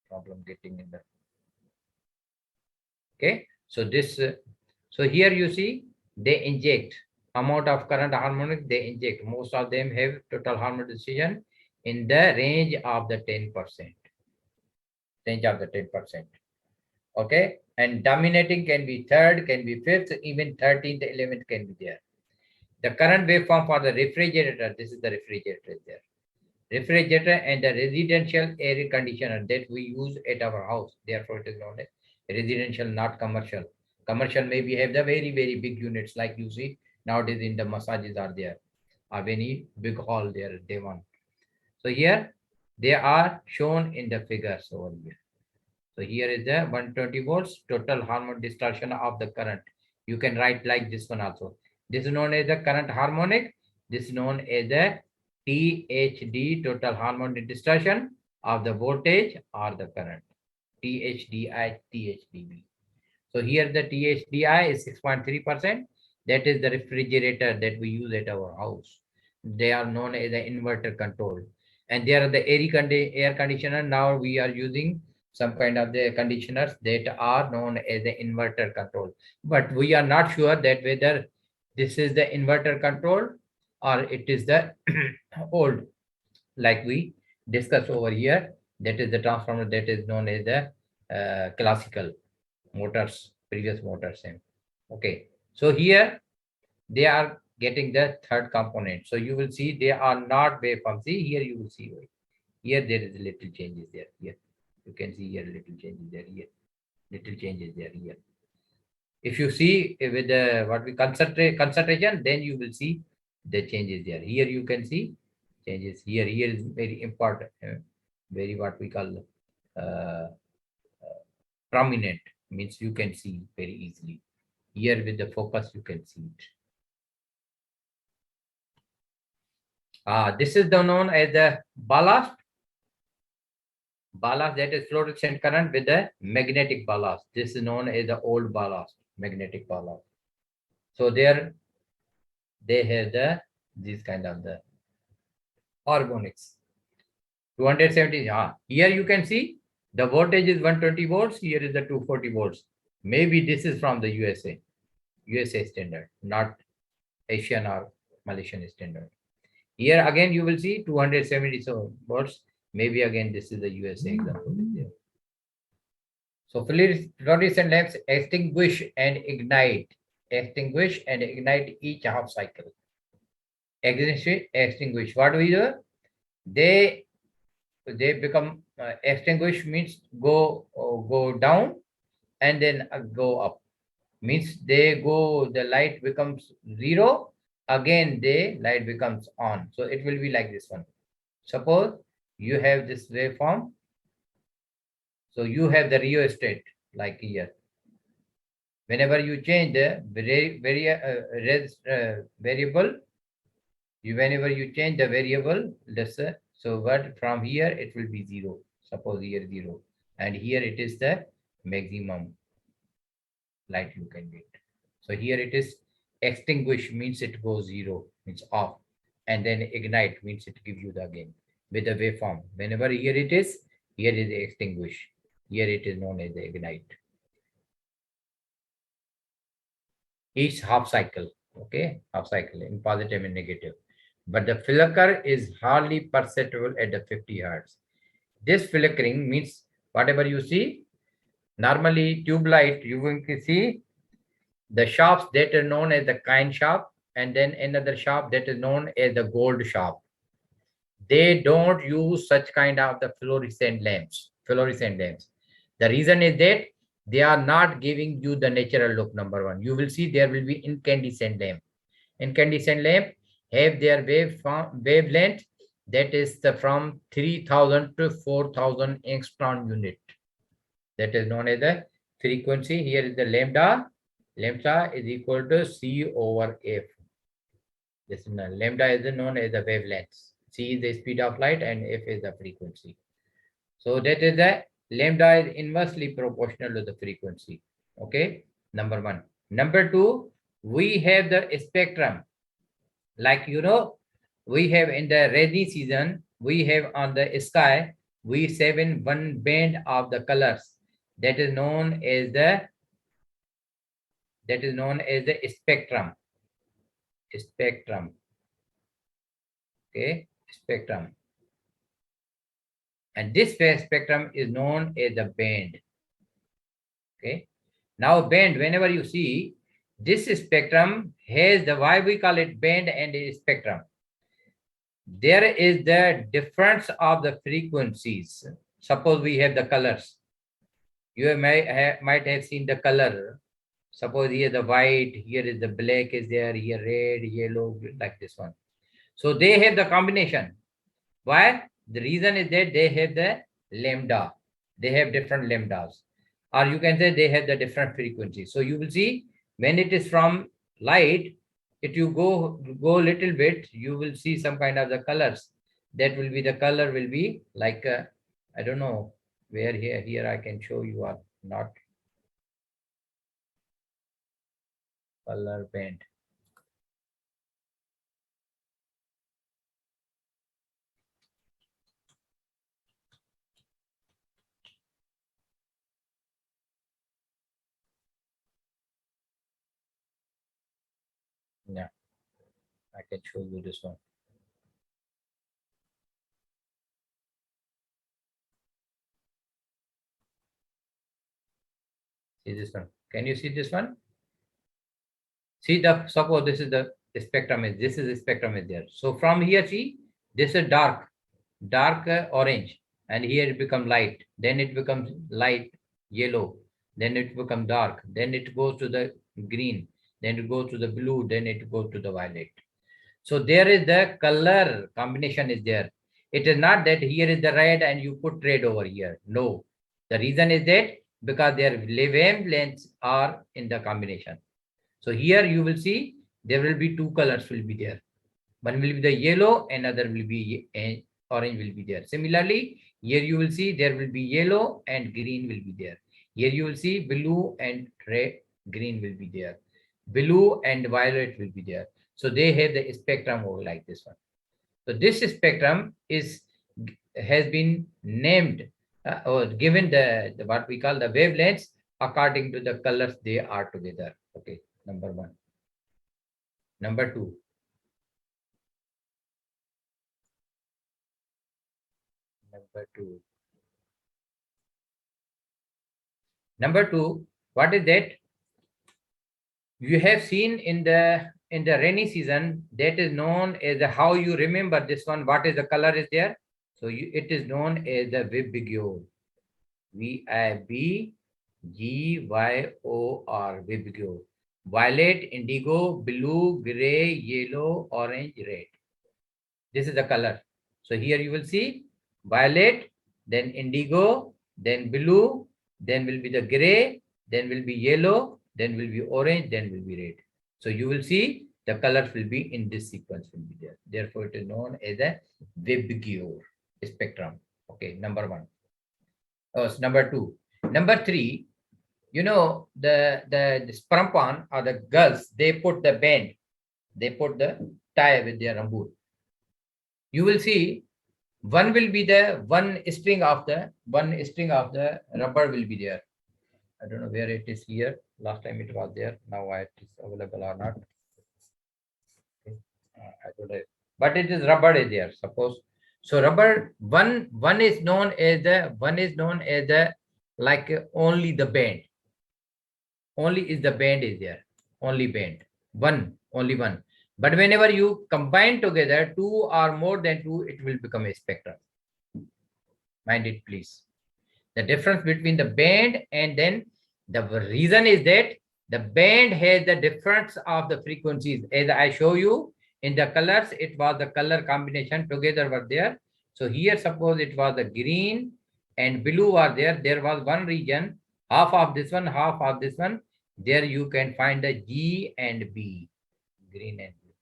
problem getting in the. Okay, so this, so here you see they inject amount of current harmonic, they inject. Most of them have total harmonic decision in the range of the 10%. Range of the 10%. Okay, and dominating can be third, can be fifth, even 13th element can be there. The current waveform for the refrigerator, this is the refrigerator there. refrigerator and the residential air conditioner that we use at our house. Therefore, it is known as residential, not commercial. Commercial maybe have the very, very big units like you see nowadays in the massages are there, or any big hall there, they want. So here they are shown in the figures over here. So here is the 120 volts total harmonic distortion of the current. You can write like this one also. This is known as the current harmonic. This is known as the THD, total harmonic distortion of the voltage or the current. THDI, THDB. So here the THDI is 6.3%. That is the refrigerator that we use at our house. They are known as the inverter control. And there are the air conditioner. Now we are using some kind of the conditioners that are known as the inverter control. But we are not sure that whether this is the inverter control or it is the old, like we discussed over here. That is the transformer that is known as the classical motors, previous motors. Okay, so here they are getting the third component. So you will see they are not waveform. See here you will see here there is little changes there. Here you can see here little changes there. Here little changes there. Here if you see with the what we concentration, then you will see the changes there. Here you can see changes here. Here is very important, very what we call uh, prominent, means you can see very easily. Here with the focus you can see it. This is the known as the ballast. Ballast, that is fluorescent current with the magnetic ballast. This is known as the old ballast, magnetic ballast. So there they have the this kind of the harmonics. 270. Here you can see the voltage is 120 volts. Here is the 240 volts. Maybe this is from the USA standard, not Asian or Malaysian standard. Here again you will see 270 volts. Maybe again this is the USA example. So fluorescent lamps extinguish and ignite. Extinguish and ignite each half cycle. Extinguish. What do we do? They become extinguish means go down and then go up. Means they go, the light becomes zero, again the light becomes on. So it will be like this one. Suppose you have this waveform. So you have the rheostat like here. Whenever you change the variable, whenever you change the variable, let's say, so what from here it will be 0. Suppose here 0, and here it is the maximum light you can get. So here it is extinguish means it goes 0, means off, and then ignite means it gives you the again with the waveform. Whenever here it is, here is the extinguish, here it is known as the ignite. Each half cycle, okay, half cycle in positive and negative. But the flicker is hardly perceptible at the 50 hertz. This flickering means whatever you see, normally tube light, you will see the shops that are known as the kind shop, and then another shop that is known as the gold shop. They don't use such kind of the fluorescent lamps. The reason is that they are not giving you the natural look. Number one, you will see there will be incandescent lamp. Incandescent lamp have their wavelength that is from 3000 to 4000 angstrom unit. That is known as the frequency. Here is the lambda. Lambda is equal to C over F. This is lambda is known as the wavelength. C is the speed of light and F is the frequency. So that is the lambda is inversely proportional to the frequency. Okay, number one. Number two, we have the spectrum. Like we have in the rainy season, we have on the sky, we have in one band of the colors that is known as the spectrum. Okay, spectrum. And this spectrum is known as the band. Okay, now band, whenever you see this spectrum has the, why we call it band and a spectrum. there is the difference of the frequencies. Suppose we have the colors. You might have seen the color. Suppose here the white, here is the black is there, here red, yellow, like this one. So they have the combination. Why? The reason is that they have the lambda. They have different lambdas. Or you can say they have the different frequencies. So you will see when it is from light, if you go little bit, you will see some kind of the colors. That will be the color will be like, I don't know where here I can show you or not. Color band. Yeah, I can show you this one. See this one. Can you see this one? See the suppose this is the spectrum is this is the spectrum is there. So from here, see this is dark orange, and here it becomes light. Then it becomes light yellow. Then it becomes dark. Then it goes to the green. Then it goes to the blue. Then it goes to the violet. So there is the color combination is there. It is not that here is the red and you put red over here. No. The reason is that because their wavelengths are in the combination. So here you will see there will be two colors will be there. One will be the yellow, another will be orange will be there. Similarly, here you will see there will be yellow and green will be there. Here you will see blue and red, green will be there. Blue and violet will be there. So they have the spectrum over like this one. So this spectrum has been named or given the what we call the wavelengths according to the colors they are together. Okay, number one. Number two. Number two. Number two, what is that? You have seen in the rainy season that is known as the, how you remember this one. What is the color is there? So it is known as the Vibgyor. Vibgyor. Vibgyor. Violet, indigo, blue, gray, yellow, orange, red. This is the color. So here you will see violet, then indigo, then blue, then will be the gray, then will be yellow, then will be orange, then will be red. So you will see the colors will be in this sequence will be there. Therefore, it is known as a Vibgyor spectrum. Okay, number one. Number two. Number three, you know, the sprampan or the girls, they put the band, they put the tie with their rambut. You will see one will be the one string of the rubber will be there. I don't know where it is here. Last time it was there. Now it is available or not. Okay. I don't know. But it is rubber is there. Suppose so. Rubber one is known as the like only the band. Only is the band is there. Only band. Only one. But whenever you combine together two or more than two, it will become a spectrum. Mind it, please. The difference between the band and then the reason is that the band has the difference of the frequencies. As I show you in the colors, it was the color combination together were there. So here, suppose it was the green and blue are there. There was one region, half of this one, half of this one. There you can find the G and B, green and blue.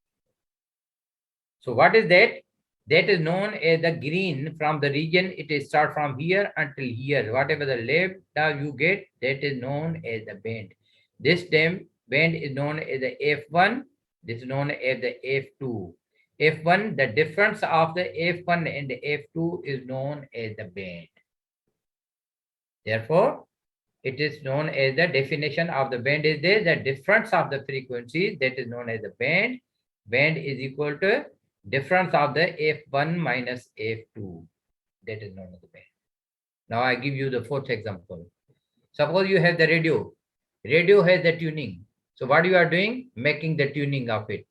So what is that? That is known as the green from the region. It is start from here until here. Whatever the left you get, that is known as the band. This band is known as the F1. This is known as the F2. F1, the difference of the F1 and the F2 is known as the band. Therefore, it is known as the definition of the band is there. The difference of the frequencies that is known as the band. Band is equal to difference of the F1 minus F2. That is known as the band. Now I give you the fourth example. Suppose you have the radio. Radio has the tuning. So what you are doing? Making the tuning of it.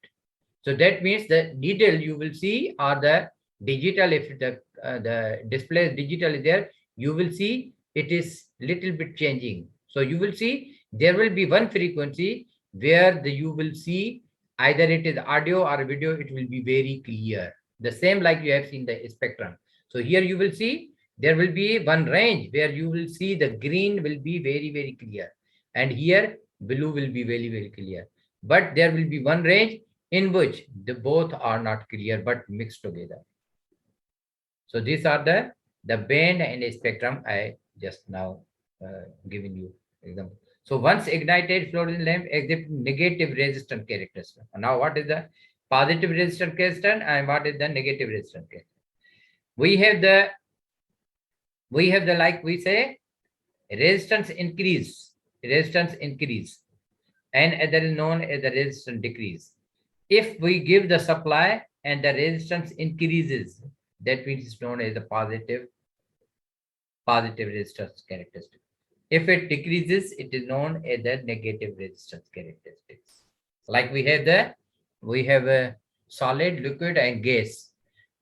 So that means the needle you will see or the digital, if the display is digital is there, you will see it is little bit changing. So you will see there will be one frequency where you will see either it is audio or video, it will be very clear. The same like you have seen the spectrum. So here you will see there will be one range where you will see the green will be very, very clear. And here blue will be very, very clear. But there will be one range in which the both are not clear but mixed together. So these are the band and spectrum I just now given you example. So once ignited fluorescent lamp exhibit negative resistance characteristic. Now what is the positive resistance characteristic and what is the negative resistance characteristic? We have the like we say resistance increase, and that is known as the resistance decrease. If we give the supply and the resistance increases, that means it's known as the positive resistance characteristic. If it decreases, it is known as the negative resistance characteristics. Like we have a solid, liquid, and gas.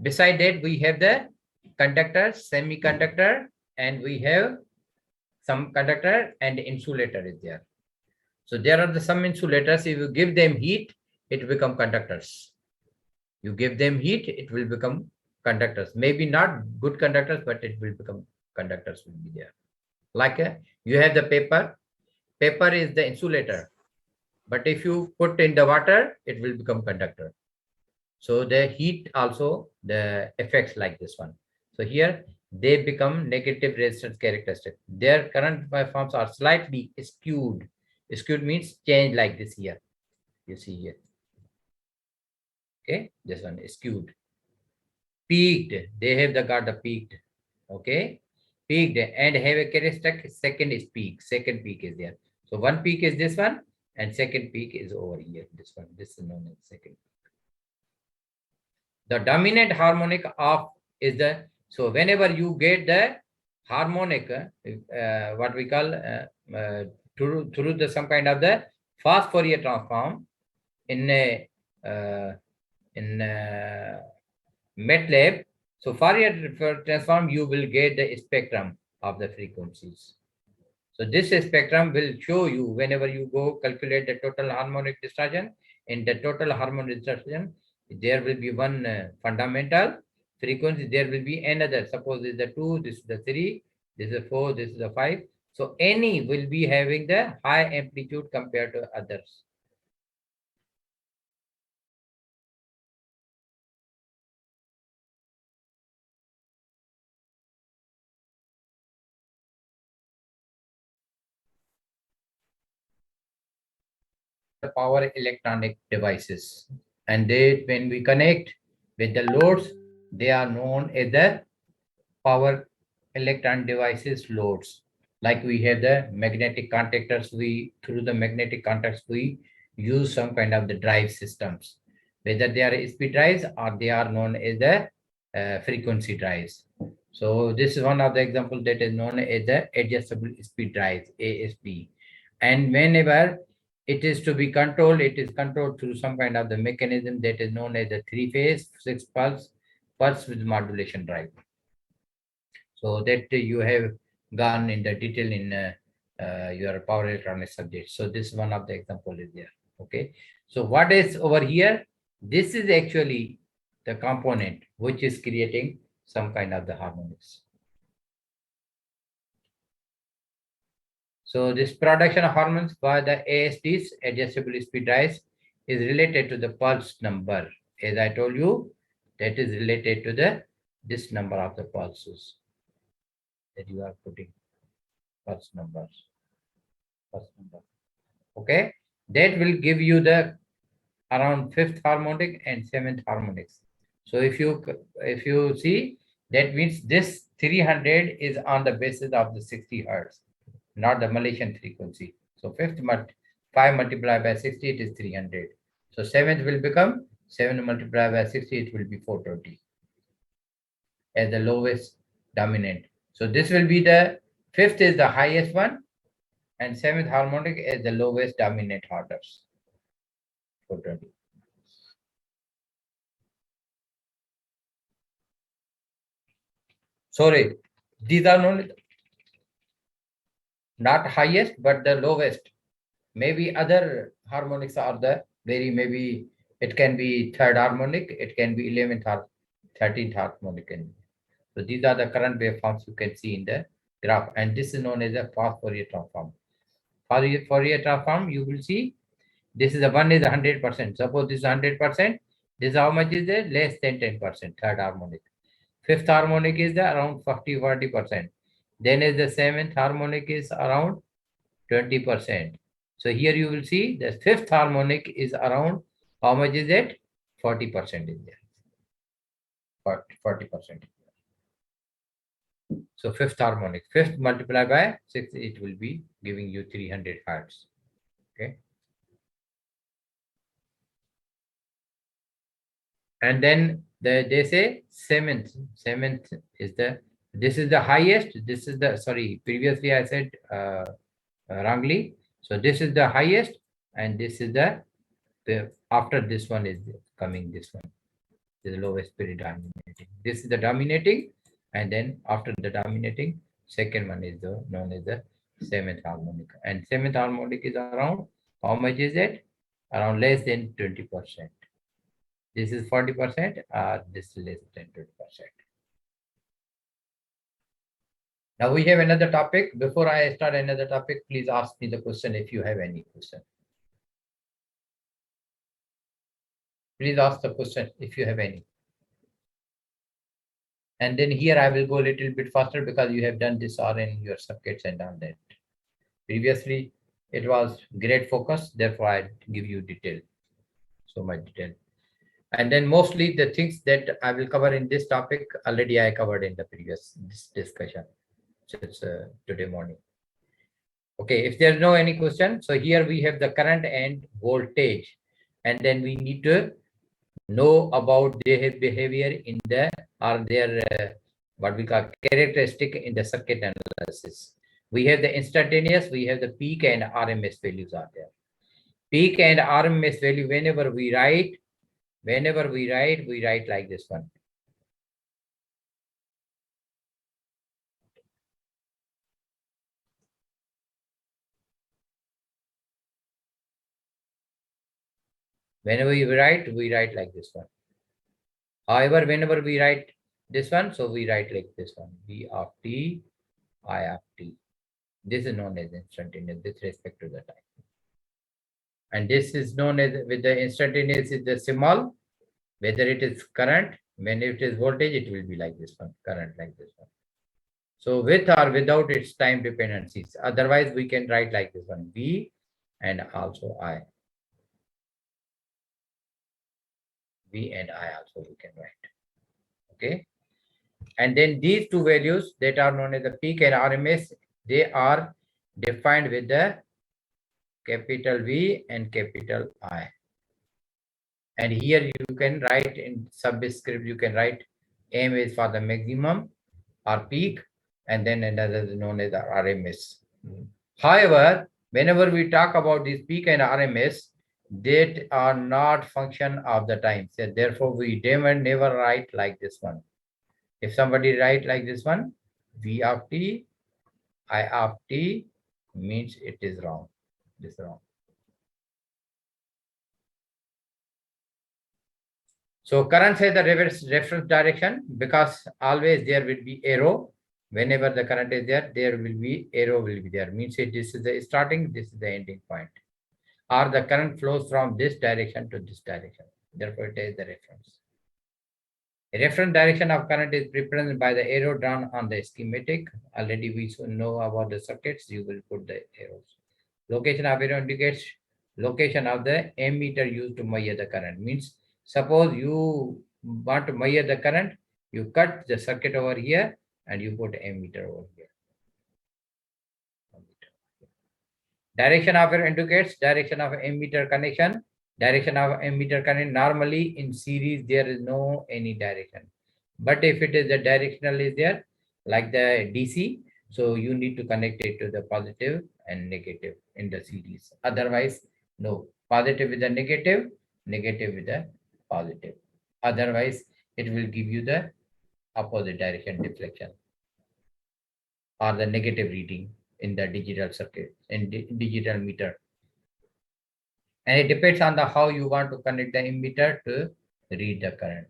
Beside that, we have the conductor, semiconductor, and we have some conductor and insulator is there. So there are some insulators. If you give them heat, it become conductors. You give them heat, it will become conductors. Maybe not good conductors, but it will become conductors will be there. Like you have the paper. Paper is the insulator. But if you put in the water, it will become conductor. So the heat also, the effects like this one. So here they become negative resistance characteristic. Their current waveforms are slightly skewed. Skewed means change like this here. You see here. Okay, this one is skewed. Peaked, they have got the peaked. Okay, peaked and have a characteristic. Second is peak. Second peak is there. So one peak is this one, and second peak is over here. This one. This is known as second. The dominant harmonic of is the, so whenever you get the harmonic, what we call through the some kind of the fast Fourier transform in a MATLAB. So Fourier transform, you will get the spectrum of the frequencies. So this spectrum will show you whenever you go calculate the total harmonic distortion. In the total harmonic distortion, there will be one fundamental frequency. There will be another. Suppose this is the 2, this is the 3, this is the 4, this is the 5. So any will be having the high amplitude compared to others. Power electronic devices, and they, when we connect with the loads, they are known as the power electron devices loads. Like we have the magnetic contactors, we through the magnetic contacts we use some kind of the drive systems, whether they are speed drives or they are known as the frequency drives. So this is one of the examples that is known as the adjustable speed drives, ASP. And whenever it is to be controlled, it is controlled through some kind of the mechanism that is known as the 3-phase 6 pulse with modulation drive. So that you have gone in the detail in your power electronics subject. So this one of the example is there. Okay. So what is over here? This is actually the component which is creating some kind of the harmonics. So this production of hormones by the ASDs, adjustable speed drives, is related to the pulse number. As I told you, that is related to the this number of the pulses that you are putting. Pulse numbers. Okay, that will give you the around 5th harmonic and 7th harmonics. So if you see, that means this 300 is on the basis of the 60 hertz, not the Malaysian frequency. So 5 multiplied by 60, it is 300. So 7th will become 7 multiplied by 60, it will be 420 as the lowest dominant. So this will be the 5th is the highest one, and 7th harmonic is the lowest dominant orders. 420. Sorry, these are not highest, but the lowest. Maybe other harmonics are the maybe it can be third harmonic, it can be 11th or 13th harmonic. So these are the current waveforms you can see in the graph, and this is known as a fast Fourier transform. Fourier transform, you will see this is the one is 100%. Suppose this is 100%. This how much is there? Less than 10%. Third harmonic. Fifth harmonic is the around 40%. Then is the seventh harmonic is around 20%. So here you will see the fifth harmonic is around how much is it? 40% is there. 40%. So fifth harmonic, fifth multiplied by 6, it will be giving you 300 hertz. Okay. And then they say seventh is this is the highest. This is the, sorry, previously I said wrongly. So this is the highest, and this is the after this one is coming, this one is the lowest predominating. This is the dominating, and then after the dominating, second one is the known as the seventh harmonic. And seventh harmonic is around, how much is it? Around less than 20%. This is 40%, this is less than 20%. Now we have another topic. Before I start another topic, please ask me the question if you have any question. Please ask the question if you have any. And then here I will go a little bit faster because you have done this or in your circuits and done that. Previously, it was great focus, therefore I give you detail, so much detail. And then mostly the things that I will cover in this topic, already I covered in the previous discussion, just today morning. Okay, if there's no any question, so here we have the current and voltage, and then we need to know about their behavior in the, or their what we call characteristic in the circuit analysis. We have the instantaneous, we have the peak and RMS values are there. Peak and RMS value, whenever we write, we write like this one. Whenever we write like this one. However, whenever we write this one, so we write like this one, V of t, I of t. This is known as instantaneous with respect to the time. And this is known as, with the instantaneous is the symbol, whether it is current, when it is voltage, it will be like this one, current like this one. So with or without its time dependencies. Otherwise, we can write like this one, V and also I. V and I also we can write. Okay. And then these two values that are known as the peak and RMS, they are defined with the capital V and capital I. And here you can write in subscript, you can write M is for the maximum or peak, and then another is known as the RMS. However, whenever we talk about this peak and RMS, that are not function of the time. So therefore, we never write like this one. If somebody write like this one, V of t, I of t, means it is wrong. This is wrong. So current says the reference direction, because always there will be arrow. Whenever the current is there, there will be arrow will be there. Means it, this is the starting, this is the ending point. Or the current flows from this direction to this direction. Therefore, it is the reference. The reference direction of current is represented by the arrow drawn on the schematic. Already we know about the circuits. You will put the arrows. Location of arrow indicates location of the ammeter used to measure the current. Means suppose you want to measure the current, you cut the circuit over here and you put ammeter over here. Direction of arrow indicates direction of ammeter connection. Direction of ammeter connection, normally in series there is no any direction. But if it is the directional is there, like the DC, so you need to connect it to the positive and negative in the series. Otherwise, no. Positive with the negative, negative with the positive. Otherwise, it will give you the opposite direction deflection. or the negative reading in the digital circuit, in digital meter. And it depends on the how you want to connect the emitter to read the current.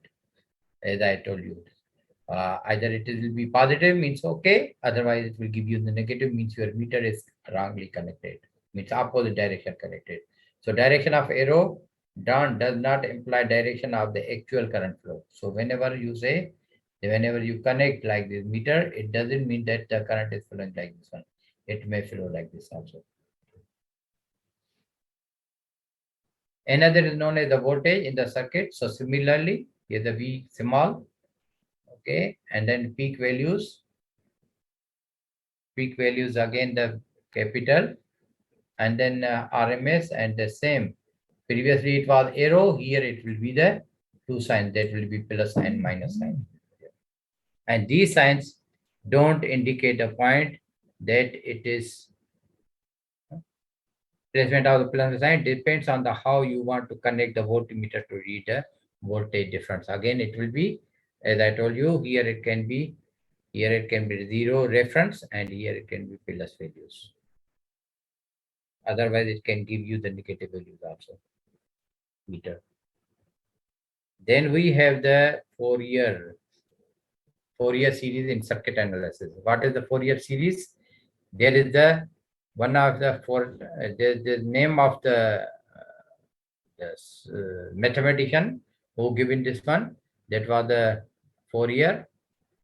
As I told you, either it will be positive, means okay, otherwise it will give you the negative, means your meter is wrongly connected, means opposite direction connected. So direction of arrow down does not imply direction of the actual current flow. So whenever you say, whenever you connect like this meter, it doesn't mean that the current is flowing like this one. It may flow like this also. Another is known as the voltage in the circuit. So similarly, here the V small, okay, and then peak values again the capital, and then RMS, and the same. Previously it was arrow, here it will be the two signs, that will be plus and minus sign. And these signs don't indicate the point that it is placement of the plus sign depends on the how you want to connect the voltmeter to read the voltage difference. Again, it will be, as I told you, here it can be zero reference, and here it can be plus values. Otherwise, it can give you the negative values also. Meter. Then we have the Fourier series in circuit analysis. What is the Fourier series? There is the one of the the name of the mathematician who given this one. That was the Fourier,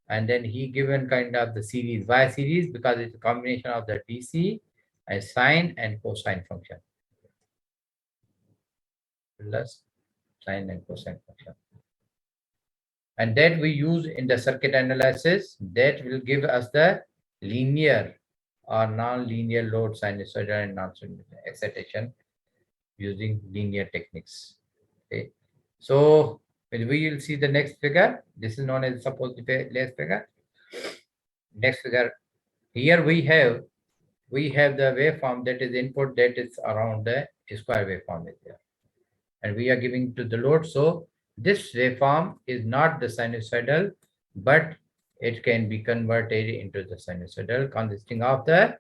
and then he given kind of the series. Why series? Because it's a combination of the DC, a sine and cosine function. Plus sine and cosine function. And that we use in the circuit analysis, that will give us the linear or non-linear load sinusoidal and non-sinusoidal excitation using linear techniques. Okay. So when we will see the next figure, this is known as supposed last figure. Next figure, here we have the waveform that is input, that is around the square waveform is there, and we are giving to the load. So this waveform is not the sinusoidal, but it can be converted into the sinusoidal, consisting of the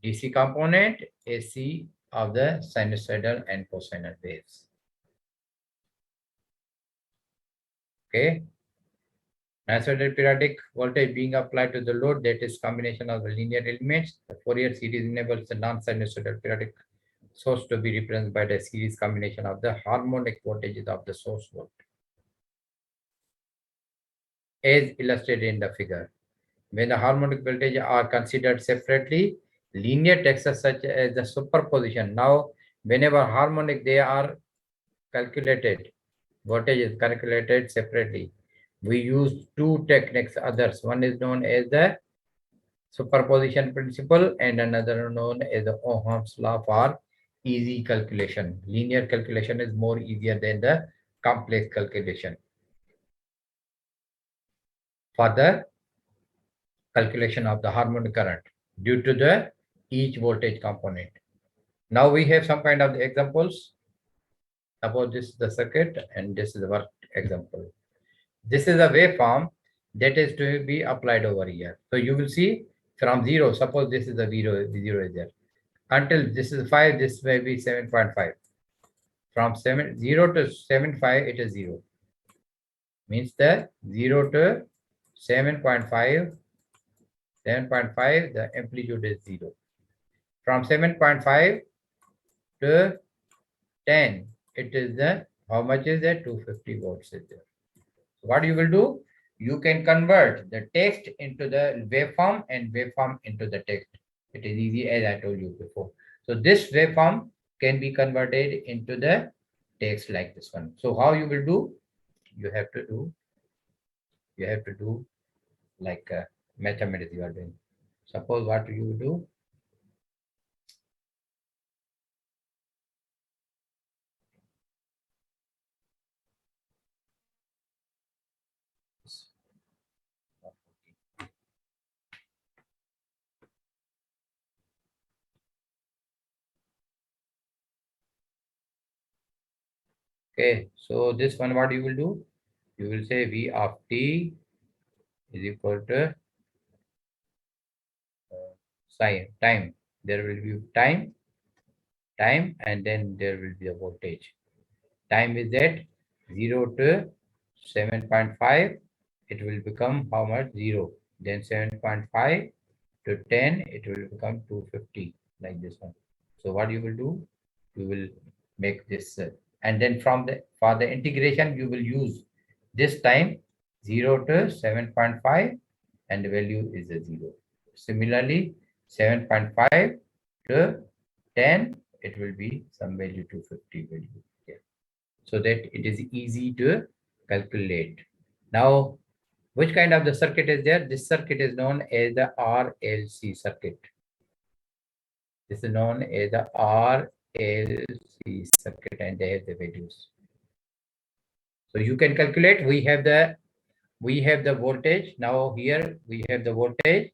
DC component, AC of the sinusoidal and cosine waves. Okay. Sinusoidal periodic voltage being applied to the load, that is combination of the linear elements. The Fourier series enables the non-sinusoidal periodic source to be represented by the series combination of the harmonic voltages of the source voltage, as illustrated in the figure. When the harmonic voltages are considered separately, linear texts such as the superposition. Now, whenever harmonic, they are calculated, voltage is calculated separately. We use two techniques, others. One is known as the superposition principle, and another known as the Ohm's law for easy calculation. Linear calculation is more easier than the complex calculation. For the calculation of the harmonic current due to the each voltage component. Now we have some kind of examples. Suppose this is the circuit and this is the work example. This is a waveform that is to be applied over here. So you will see from 0, suppose this is the 0 is there. Until this is 5, this may be 7.5. From 0 to 7.5, it is 0. Means the 0 to 7.5, the amplitude is 0. From 7.5 to 10, it is the, how much is that? 250 volts is there. So what you will do? You can convert the text into the waveform and waveform into the text. It is easy, as I told you before. So this waveform can be converted into the text like this one. So how you will do? You have to do like mathematics you are doing. Suppose what you do? Okay, so this one, what you will do? You will say V of t is equal to time. There will be time, and then there will be a voltage. Time is at 0 to 7.5. It will become how much? 0. Then 7.5 to 10, it will become 250, like this one. So what you will do? You will make this, and then for the integration, you will use this time 0 to 7.5, and the value is a 0. Similarly, 7.5 to 10, it will be some value 250 value here, so that it is easy to calculate. Now, which kind of the circuit is there? This circuit is known as the RLC circuit. This is known as the RLC circuit, and they have the values. So you can calculate. We have the voltage. Now here we have the voltage.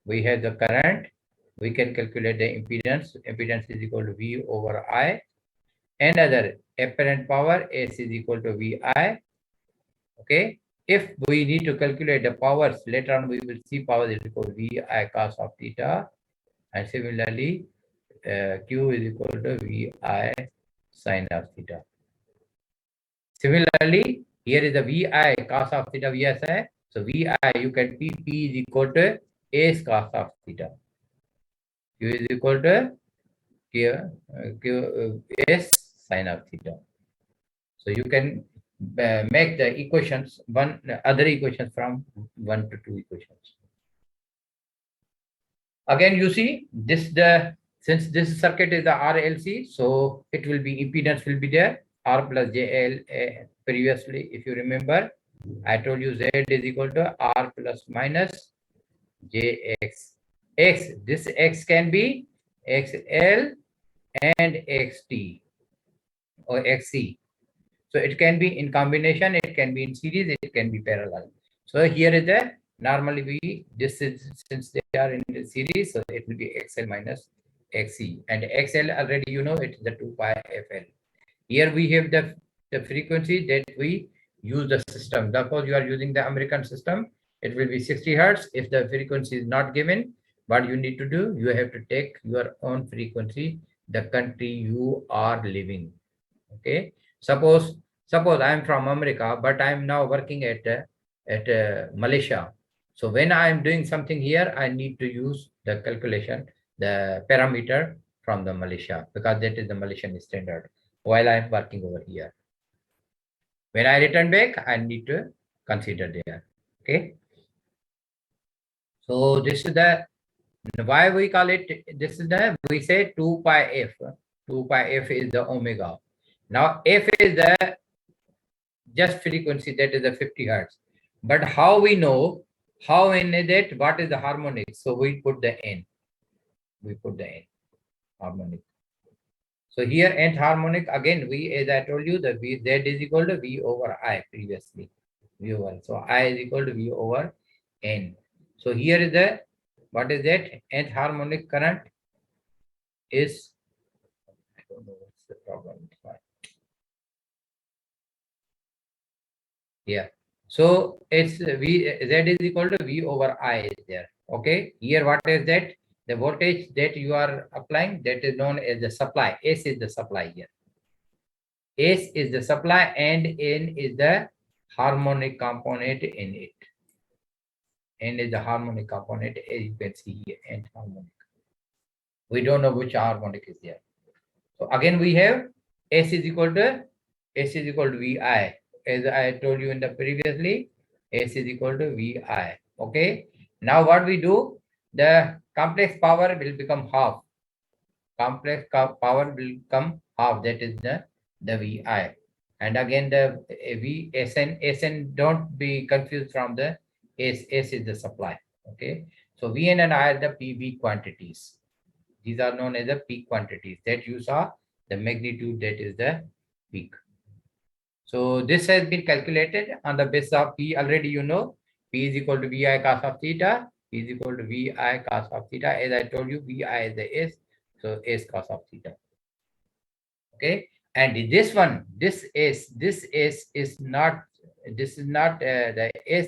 We have the current. We can calculate the impedance. Impedance is equal to V over I. Another apparent power, S is equal to VI. Okay. If we need to calculate the powers, later on we will see power is equal to VI cos of theta. And similarly, Q is equal to VI sin of theta. Similarly, here is the VI cos of theta VSI. So VI, you can P is equal to S cos of theta. Q is equal to S sin of theta. So you can make the equations, other equations from 1 to 2 equations. Again, you see this, since this circuit is the RLC, so it will be impedance will be there, R plus JL. Previously, if you remember, I told you Z is equal to R plus minus JX. This X can be XL and XT or XC. So it can be in combination, it can be in series, it can be parallel. So here is the, normally this is, since they are in the series, so it will be XL minus XC. And XL already you know, it is the 2 pi FL. Here we have the frequency that we use the system. Suppose you are using the American system, it will be 60 hertz. If the frequency is not given, what you need to do, you have to take your own frequency, the country you are living. Okay. Suppose I am from America, but I am now working at Malaysia. So when I am doing something here, I need to use the calculation, the parameter from the Malaysia, because that is the Malaysian standard while I am working over here. When I return back, I need to consider there. Okay. So this is the, why we call it, this is the, we say 2 pi f. 2 pi f is the omega. Now f is the just frequency, that is the 50 hertz. But how we know, how in that, what is the harmonic? So we put the n. We put the n harmonic. So here nth harmonic, again, we, as I told you, the V, Z is equal to V over I previously. V over. So I is equal to V over N. So here is the, what is that? Nth harmonic current is, I don't know what's the problem. Yeah. So it's V, Z is equal to V over I is there. Okay. Here, what is that? The voltage that you are applying, that is known as the supply. S is the supply here. S is the supply and N is the harmonic component in it. N is the harmonic component, as you can see here, N harmonic. We don't know which harmonic is there. So again, we have S is equal to VI. As I told you in the previously, S is equal to VI. Okay. Now what we do, the complex power will become half. Complex power will become half. That is the VI. And again, the SN, don't be confused from the S is the supply. Okay. So Vn and I are the PV quantities. These are known as the peak quantities that you saw, the magnitude, that is the peak. So this has been calculated on the basis of P. Already you know, P is equal to VI cos of theta. P is equal to VI cos of theta. As I told you, VI is the S. So S cos of theta. Okay. And this one, this is not the S.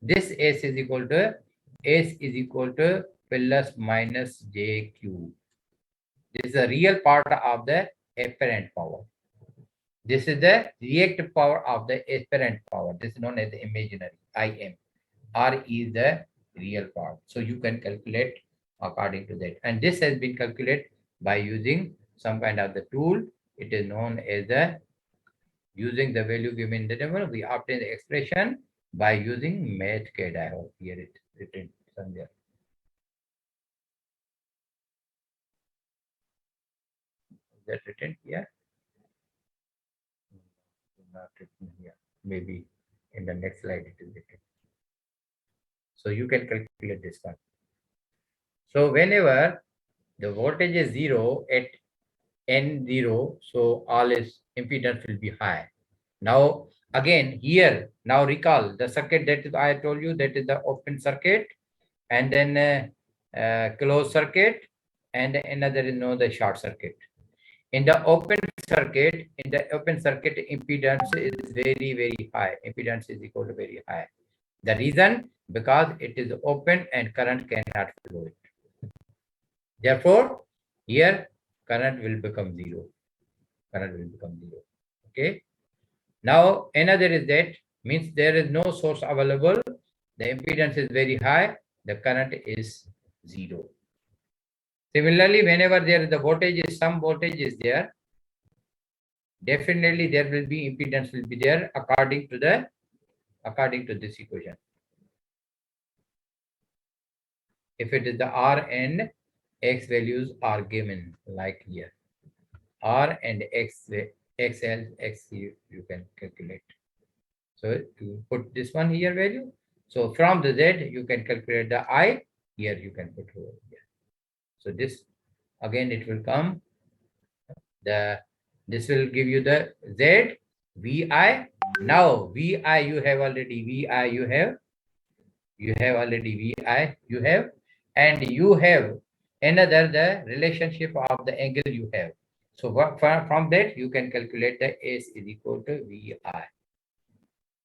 This S is equal to plus minus jq. This is the real part of the apparent power. This is the reactive power of the apparent power. This is known as the imaginary, Im. R is the real part. So you can calculate according to that. And this has been calculated by using some kind of the tool. It is known as the using the value given in the table. We obtain the expression by using MathCAD. I hope here it written somewhere. Is that written here? Not written here. Maybe in the next slide it is written. So you can calculate this one. So whenever the voltage is 0 at N0, so all is impedance will be high. Now again here, now recall the circuit that is I told you, that is the open circuit, and then closed circuit, and another is the short circuit. In the open circuit, impedance is very high. Impedance is equal to very high. The reason, because it is open and current cannot flow it. Therefore, here current will become zero. Okay. Now another is that means there is no source available. The impedance is very high. The current is zero. Similarly, whenever there is the voltage is some voltage is there, definitely there will be impedance will be there according to this equation. If it is the R and X values are given like here, R and X, XL, X you can calculate. So you put this one here value. So from the Z you can calculate the I, here you can put over here. So this again it will come, this will give you the Z, VI. Now VI you have already, VI you have already, VI you have, and you have another the relationship of the angle you have. So what from that you can calculate the S is equal to VI.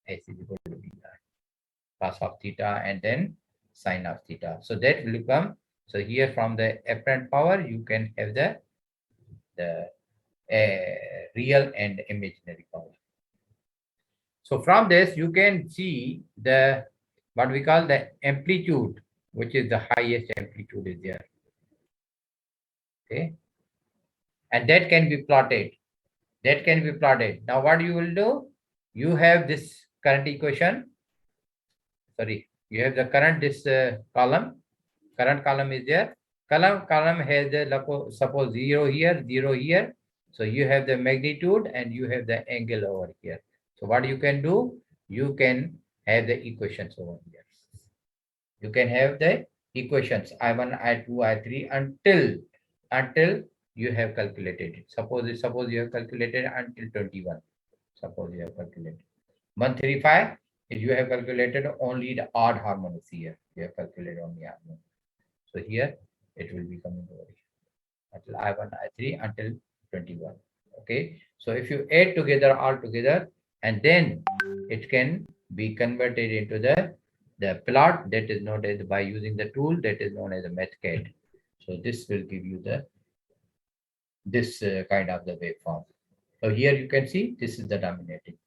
S is equal to VI, cos of theta and then sine of theta. So that will come. So here from the apparent power you can have the real and imaginary power. So from this you can see the what we call the amplitude, which is the highest amplitude is there. Okay, and that can be plotted. Now what you will do, you have this current equation, sorry, you have the current, this column, current column is there. Column has the suppose 0 here, 0 here. So you have the magnitude and you have the angle over here. So what you can do, you can have the equations over here. You can have the equations I1, I2, I3 until you have calculated it. Suppose you have calculated until 21. Suppose you have calculated 135. If you have calculated only the odd harmonics here, you have calculated only harmonics. So here it will be coming over here until I1, I3 until 21. Okay. So if you add together all together, and then it can be converted into the plot that is known as, by using the tool that is known as a MathCAD. So this will give you this kind of the waveform. So here you can see this is the dominating,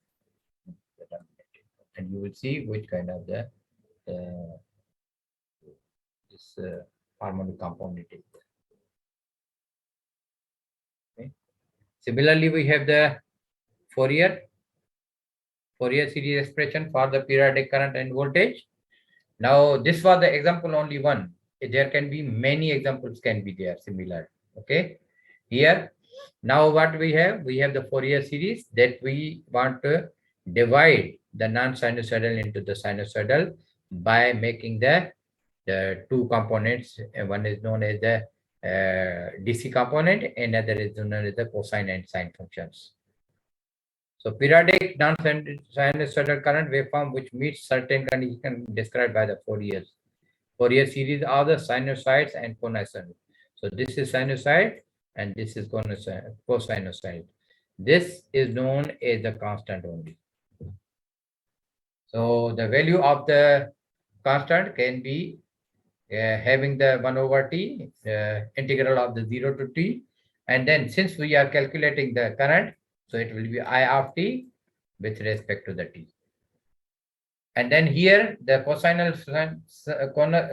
and you will see which kind of the this harmonic component is there. Okay. Similarly, we have the Fourier series expression for the periodic current and voltage. Now this was the example only one. There can be many examples can be there similar. Okay. Here now what we have the Fourier series that we want to divide the non-sinusoidal into the sinusoidal by making the two components. One is known as the DC component, another is known as the cosine and sine functions. So periodic non-sinusoidal current waveform which meets certain conditions described by the Fourier series are the sinusoids and coinusoids. So this is sinusoid and this is cosinusoid. This is known as the constant only. So the value of the constant can be having the 1 over t, integral of the 0 to t. And then since we are calculating the current, so it will be I of t with respect to the t. And then here the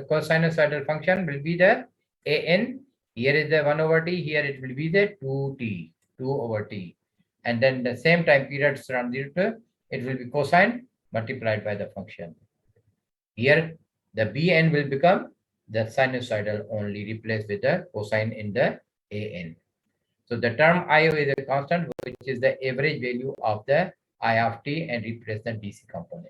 cosinusoidal function will be the an. Here is the 1 over t. Here it will be the 2t, 2 over t. And then the same time period from 0 to, it will be cosine multiplied by the function. Here the bn will become the sinusoidal only, replaced with the cosine in the an. So the term I is a constant, which is the average value of the I of t, and replace the DC component.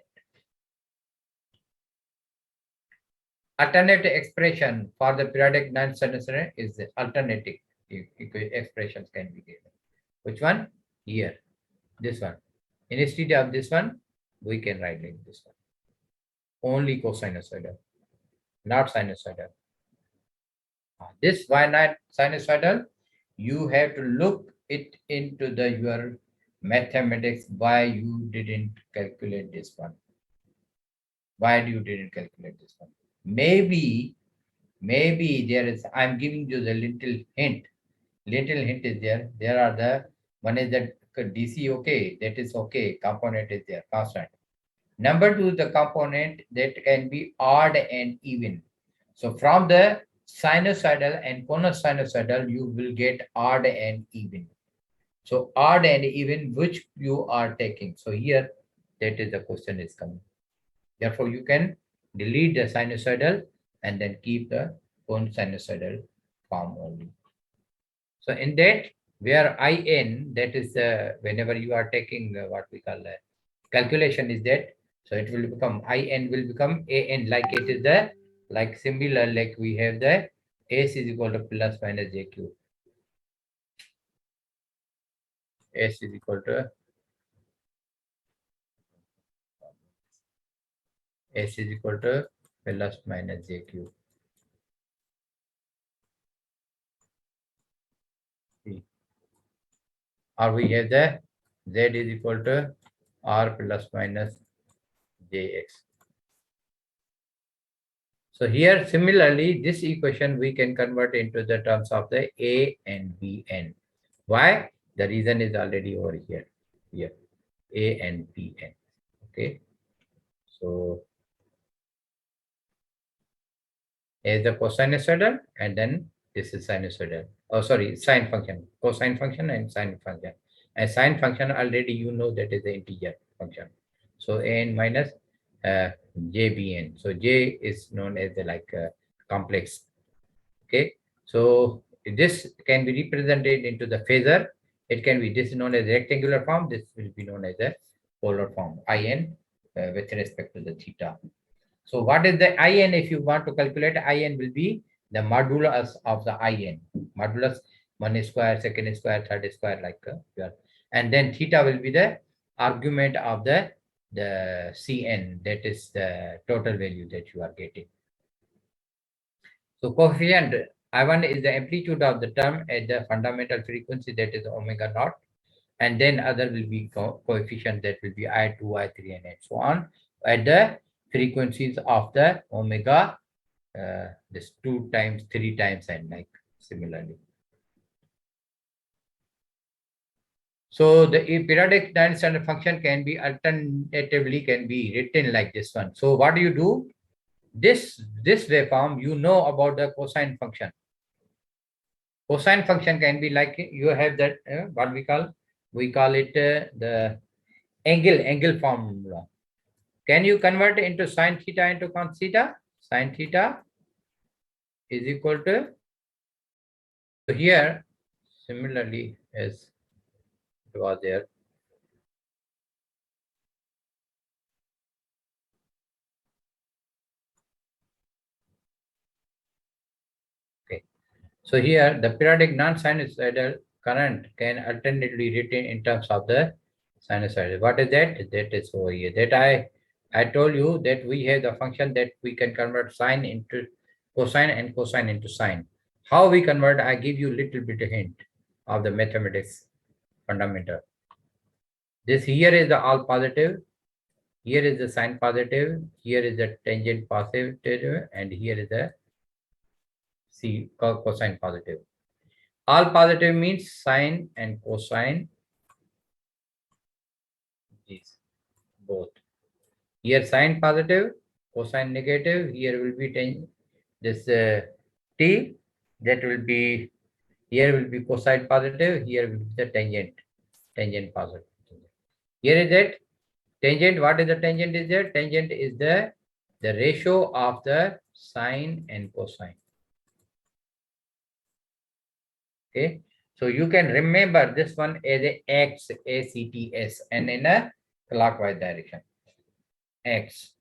Alternative expression for the periodic non-sinusoidal is the alternative expressions can be given. Which one? Here, this one. Instead of this one, we can write like this one. Only cosinusoidal, not sinusoidal. This why not sinusoidal? You have to look it into the your mathematics why you didn't calculate this one. Why you didn't calculate this one? Maybe there is, I'm giving you the little hint. Little hint is there. There are the one is that DC okay, that is okay, component is there, constant. Number two, the component that can be odd and even. So from the sinusoidal and sinusoidal, you will get odd and even. So odd and even, which you are taking. So here, that is the question is coming. Therefore, you can delete the sinusoidal and then keep the sinusoidal form only. So in that, where in, that is whenever you are taking what we call the calculation is that, so it will become in will become an, like it is the, like similar, like we have the s is equal to plus minus jq. S is equal to S is equal to plus minus jq. Or we have the z is equal to r plus minus jx. So here similarly, this equation we can convert into the terms of the a and bn. Why? The reason is already over here. Here, a and bn. Okay. So a is the cosinusoidal, and then this is sinusoidal. Oh, sorry, sine function, cosine function and sine function. And sine function already you know that is the integer function. So an minus jbn. So j is known as the like complex. Okay. So this can be represented into the phasor. It can be, this is known as rectangular form. This will be known as a polar form, in with respect to the theta. So what is the in? If you want to calculate, in will be the modulus of the in. Modulus 1 square, second square, third square, like and then theta will be the argument of the cn, that is the total value that you are getting. So coefficient I1 is the amplitude of the term at the fundamental frequency, that is omega naught, and then other will be coefficient that will be I2, I3, and so on at the frequencies of the omega, this 2 times, 3 times, and like similarly. So the periodic time standard function can be alternatively can be written like this one. So what do you do? This waveform, you know about the cosine function. Cosine function can be like, you have that what we call it the angle formula. Can you convert into sine theta into cos theta? Sine theta is equal to, so here similarly as it was there. Okay. So here the periodic non-sinusoidal current can alternately written in terms of the sinusoidal. What is that? That is over here. That I told you that we have the function that we can convert sine into cosine and cosine into sine. How we convert, I give you little bit of hint of the mathematics fundamental. This here is the all positive, here is the sine positive, here is the tangent positive, and here is the C cosine positive. All positive means sine and cosine is both. Here sine positive, cosine negative. Here will be this t. That will be, here will be cosine positive. Here will be the tangent positive. Here is it. Tangent. What is the tangent? Is there? Tangent is the ratio of the sine and cosine. Okay. So you can remember this one as a x, ACTS, and in a clockwise direction. X.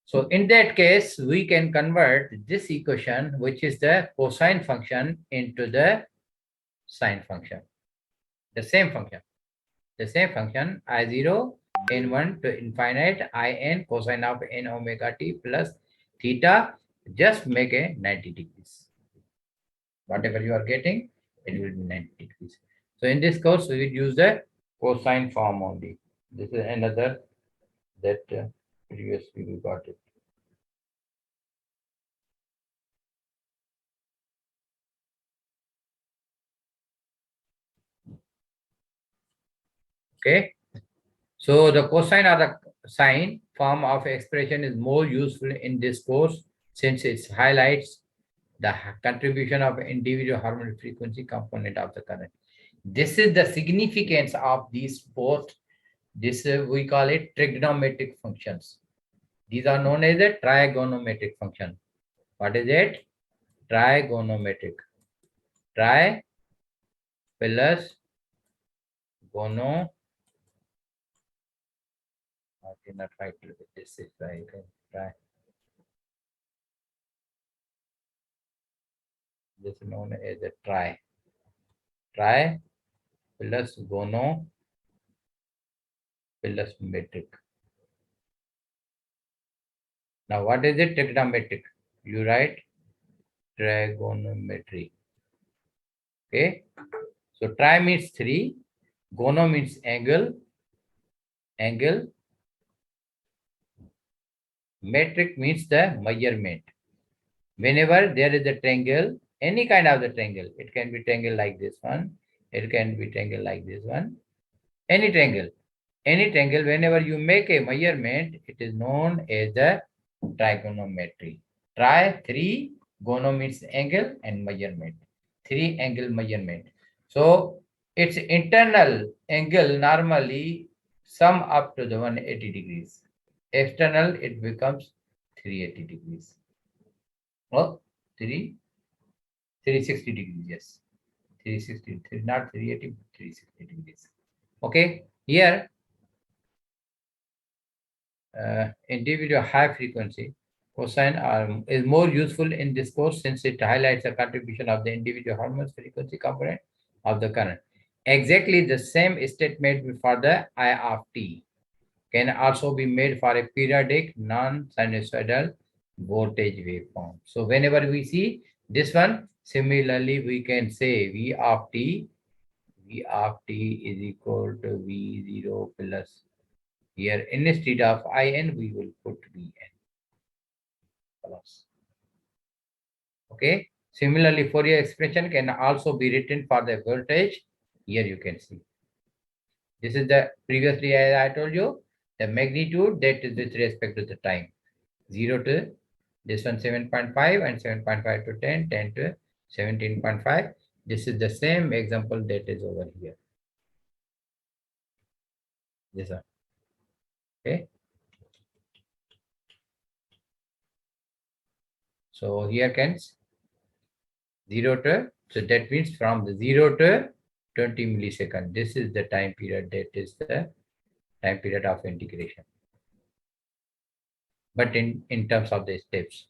So in that case, we can convert this equation, which is the cosine function, into the sine function. The same function. The same function, I0 n1 to infinite in cosine of n omega t plus theta. Just make a 90 degrees. Whatever you are getting, it will be 90 degrees. So in this course, we will use the cosine form only. This is another that previously we got it. Okay. So the cosine or the sine form of expression is more useful in this course since it highlights the contribution of individual harmonic frequency component of the current. This is the significance of these both. This we call it trigonometric functions. These are known as a trigonometric function. What is it? Trigonometric. Tri plus gono. I cannot write this is right. Tri. This is known as a tri. Tri plus gono plus metric. Now, what is it? Trigonometric. You write trigonometry. Okay. So tri means 3. Gono means angle. Angle. Metric means the measurement. Whenever there is a triangle, any kind of the triangle, it can be triangle like this one, it can be triangle like this one, any triangle, whenever you make a measurement, it is known as the trigonometry. Tri 3, gono means angle and measurement. 3 angle measurement. So its internal angle normally sum up to the 180 degrees. External, it becomes 380 degrees. Or 360 degrees, yes. 360, not 380, 360 degrees. Okay, here individual high frequency cosine is more useful in this course since it highlights the contribution of the individual harmonic frequency component of the current. Exactly the same statement for the I of t can also be made for a periodic non-sinusoidal voltage waveform. So whenever we see this one, similarly we can say V of t is equal to V0 plus, here instead of In we will put Vn plus. Okay. Similarly, Fourier expression can also be written for the voltage. Here you can see. This is the previously as I told you, the magnitude that is with respect to the time. 0 to this one 7.5 and 7.5 to 10, 10 to 17.5. This is the same example that is over here. This one. Okay. So here can 0 to, so that means from the 0 to 20 millisecond. This is the time period, that is the time period of integration. But in terms of the steps.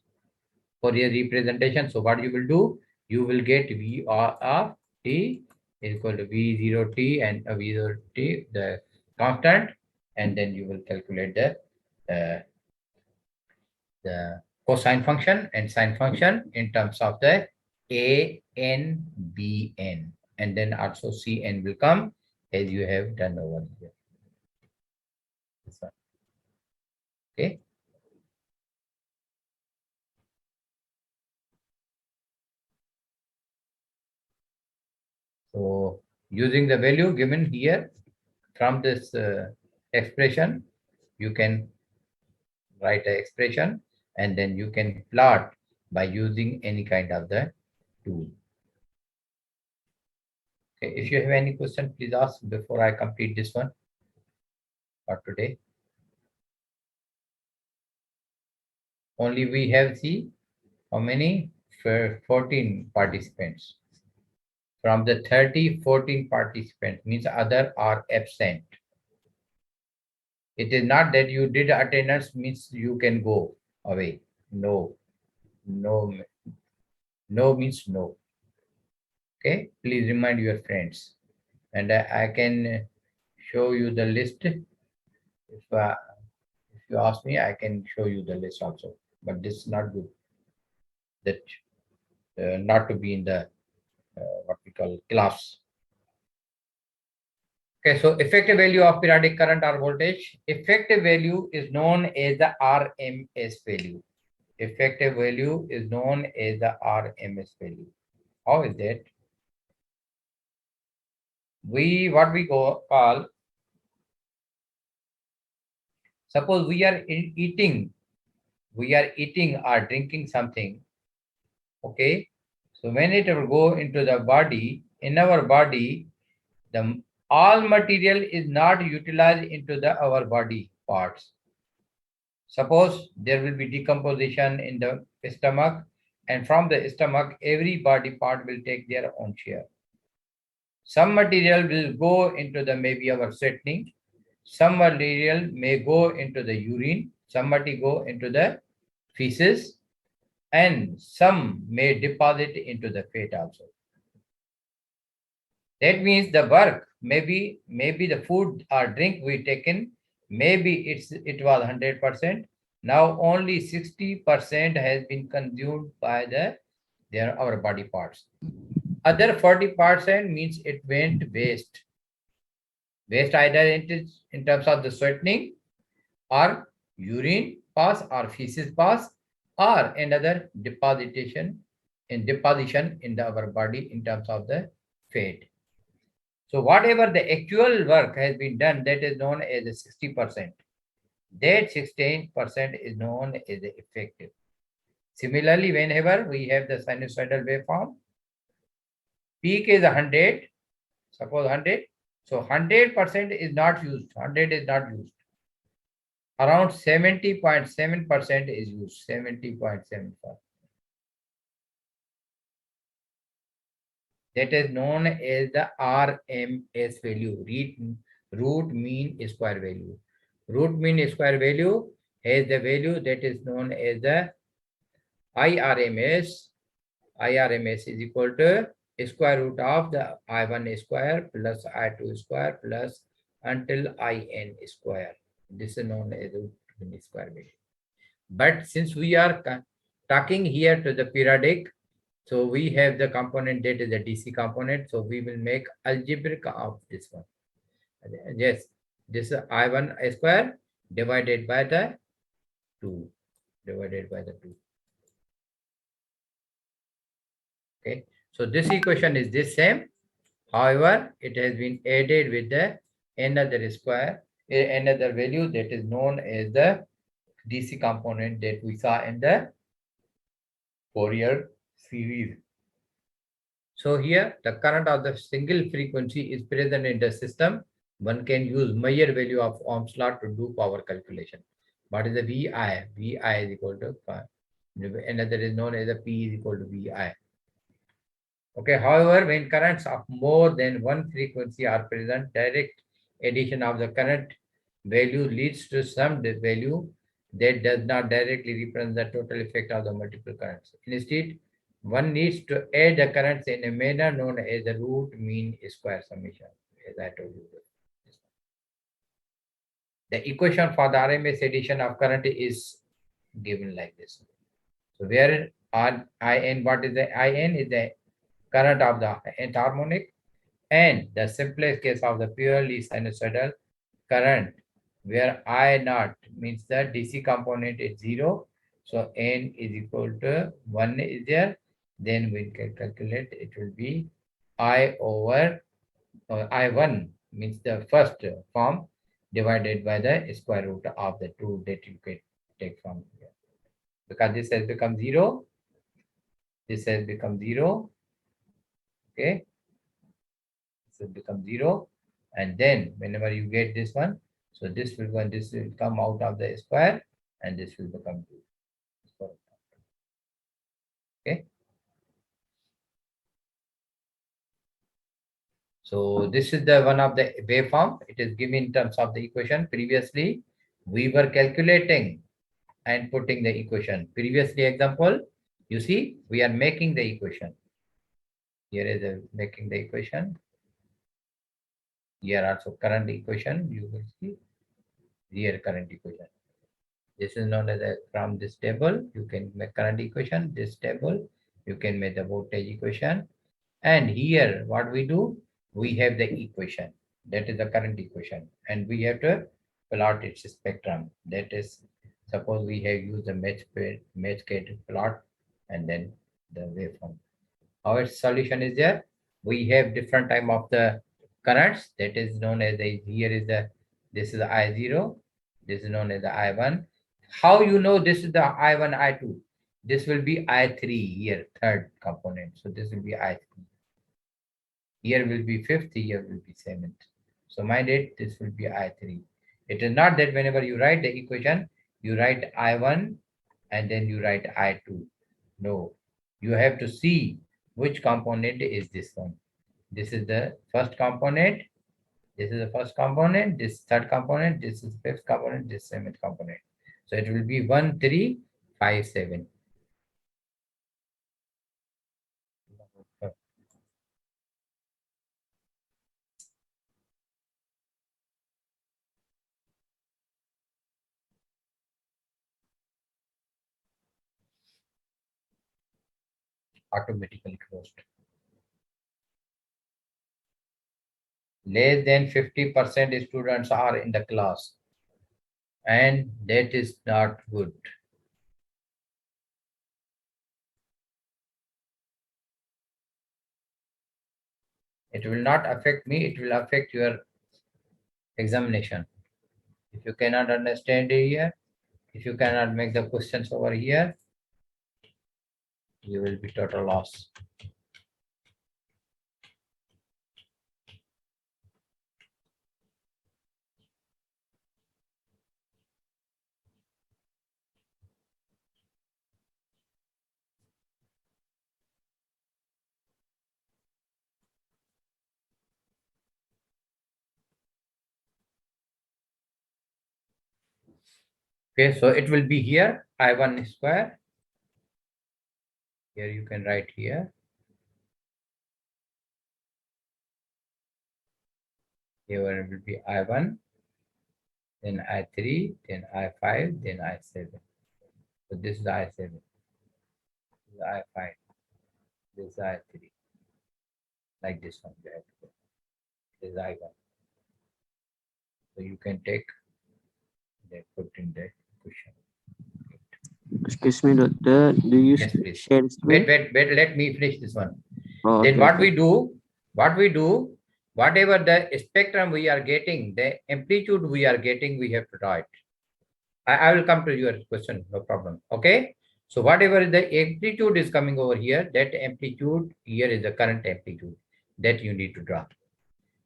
For your representation, so what you will do, you will get V of t is equal to V0t and V0t, the constant, and then you will calculate the cosine function and sine function in terms of the a, n, b, n, and then also c, n will come as you have done over here. This one. Okay. So using the value given here from this expression, you can write an expression and then you can plot by using any kind of the tool. Okay, if you have any question, please ask before I complete this one for today. Only we have see how many? 14 participants. From the 30, 14 participants means other are absent. It is not that you did attendance means you can go away. No, no, no means no. Okay, please remind your friends. And I can show you the list. If you ask me, I can show you the list also. But this is not good. That not to be in the what we call class. Okay, so effective value of periodic current or voltage. Effective value is known as the RMS value. Effective value is known as the RMS value. How is that? What we call, suppose we are eating or drinking something. Okay, so when it will go into the body, in our body, the all material is not utilized into the our body parts. Suppose there will be decomposition in the stomach, and from the stomach, every body part will take their own share. Some material will go into the maybe our sweating, some material may go into the urine, some material go into the feces, and some may deposit into the fat also. That means the work, maybe the food or drink we taken, maybe it was 100%. Now only 60% has been consumed by our body parts. Other 40% means it went waste. Waste either in terms of the sweating or urine pass or feces pass or another deposition in our body in terms of the fat. So whatever the actual work has been done, that is known as a 60%. That 16% is known as the effective. Similarly, whenever we have the sinusoidal waveform, peak is 100, suppose 100. So 100% is not used. 100 is not used. Around 70.7% is used. 70.75. That is known as the RMS value, root mean square value. Root mean square value has the value that is known as the IRMS. IRMS is equal to square root of the I1 square plus I2 square plus until IN square. This is known as root mean square value. But since we are talking here to the periodic, so we have the component that is a DC component. So we will make algebraic of this one. Yes, this is I1 square divided by the 2. Divided by the 2. Okay, so this equation is this same. However, it has been added with the another square, another value that is known as the DC component that we saw in the Fourier series. So here the current of the single frequency is present in the system. One can use Meyer value of Ohm's law to do power calculation. What is the VI? VI is equal to another is known as the P is equal to VI. Okay, however, when currents of more than one frequency are present, direct addition of the current value leads to some value that does not directly represent the total effect of the multiple currents. Instead, one needs to add the currents in a manner known as the root mean square summation, as I told you. The equation for the RMS addition of current is given like this. So where IN, what is the IN is the current of the nth harmonic, and the simplest case of the purely sinusoidal current where I naught means the DC component is 0. So N is equal to 1 is there. Then we can calculate it will be I over I1 means the first form divided by the square root of the 2 that you can take from here. Because this has become 0, this has become 0, okay? This will become 0. And then whenever you get this one, so this will come out of the square and this will become 2. Okay. So this is the one of the waveform. It is given in terms of the equation. Previously, we were calculating and putting the equation. Previously example, you see, we are making the equation. Here is making the equation. Here also current equation. You will see here current equation. This is known as from this table. You can make current equation. This table, you can make the voltage equation. And here, what we do, we have the equation. That is the current equation. And we have to plot its spectrum. That is, suppose we have used the match plot and then the waveform. Our solution is there. We have different type of the currents. That is known as here is this is the I0. This is known as the I1. How you know this is the I1, I2? This will be I3 here, third component. So this will be I3. Here will be fifth, here will be seventh. So mind it, this will be I3. It is not that whenever you write the equation, you write I1 and then you write I2. No, you have to see which component is this one. This is the first component. This is the first component. This third component. This is fifth component. This seventh component. So it will be 1, 3, 5, 7. Automatically closed. Less than 50% students are in the class, and that is not good. It will not affect me, it will affect your examination. If you cannot understand it here, if you cannot make the questions over here, you will be total loss. Okay, so it will be here, I1 square. Here you can write here. Here will be I1, then I3, then I5, then I7. So this is I7, this is I5, this is I3. Like this one, you have to go. This is I1. So you can take that, put in that question. Excuse me, doctor. Do you Yes, please. share screen? Wait, let me finish this one. Oh, Then okay, what okay. we do, whatever the spectrum we are getting, the amplitude we are getting, we have to write. I will come to your question, no problem. Okay. So whatever the amplitude is coming over here, that amplitude here is the current amplitude that you need to draw.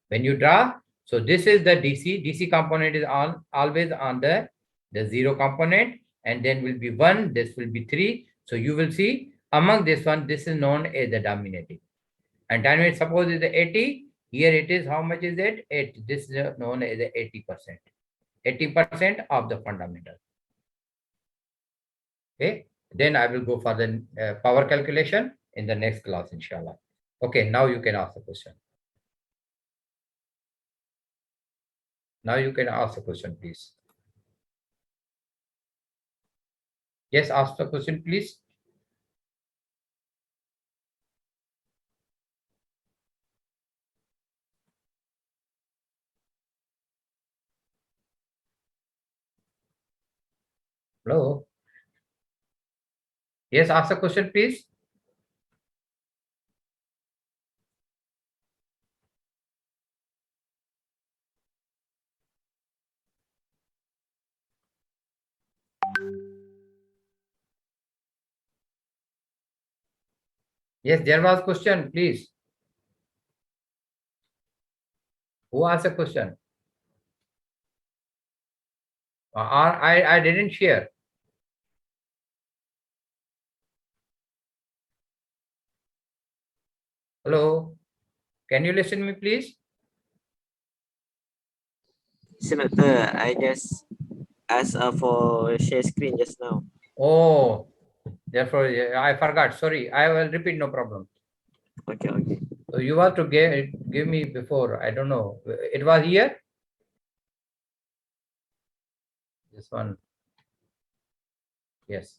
When you draw, so this is the DC component is always on the 0 component, and then will be 1, this will be 3. So you will see among this one, this is known as the dominating. And dynamic suppose is the 80, here it is, how much is it? 8. This is known as the 80%. 80% of the fundamental. Okay, then I will go for the power calculation in the next class, inshallah. Okay, now you can ask the question. Now you can ask the question, please. Yes, ask the question, please. Hello. Yes, ask the question, please. Yes, there was question, please. Who asked a question? I didn't share. Hello, can you listen to me, please? So doctor, I just asked for share screen just now. Oh, therefore I forgot. Sorry, I will repeat. No problem. Okay, okay. So you have to give me before. I don't know. It was here. This one. Yes.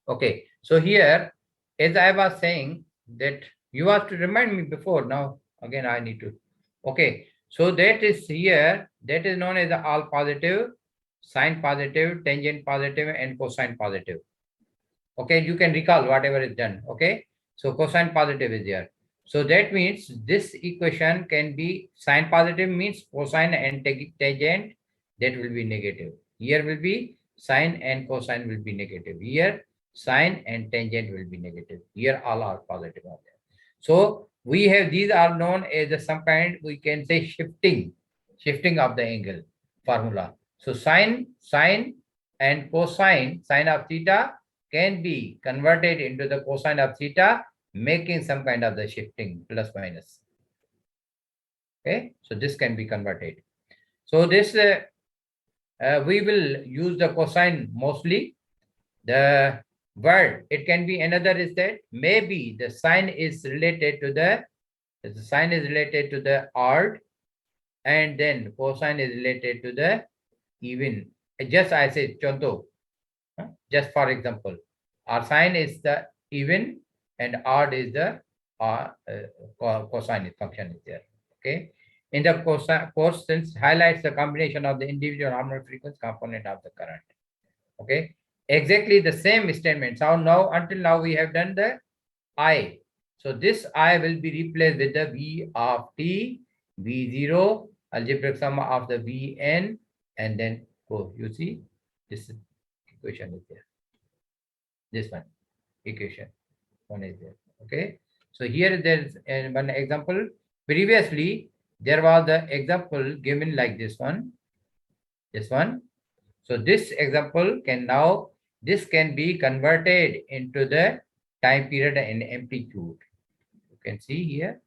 Okay. So here, as I was saying, that you have to remind me before. Now again, I need to. Okay. So that is here. That is known as the all positive, sine positive, tangent positive, and cosine positive. Okay, you can recall whatever is done. Okay, so cosine positive is there. So that means this equation can be sine positive means cosine and tangent, that will be negative. Here will be sine and cosine will be negative. Here sine and tangent will be negative. Here all are positive are there. So we have, these are known as some kind, we can say shifting of the angle formula. So sine and cosine, sine of theta can be converted into the cosine of theta, making some kind of the shifting plus minus. Okay, so this can be converted. So this we will use the cosine mostly. The word, it can be another is that maybe the sine is related to the odd, and then cosine is related to the even. Just I say chonto. Just for example, our sine is the even and odd is the cosine function is there. Okay. In the cosine highlights the combination of the individual harmonic frequency component of the current. Okay. Exactly the same statement. So now until now we have done the I. So this I will be replaced with the V of t, V0, algebraic sum of the Vn, and then go. You see, this equation is there. This one equation one is there. Okay, so here there is one example. Previously there was the example given like this one, so this example can now, this can be converted into the time period and amplitude. You can see here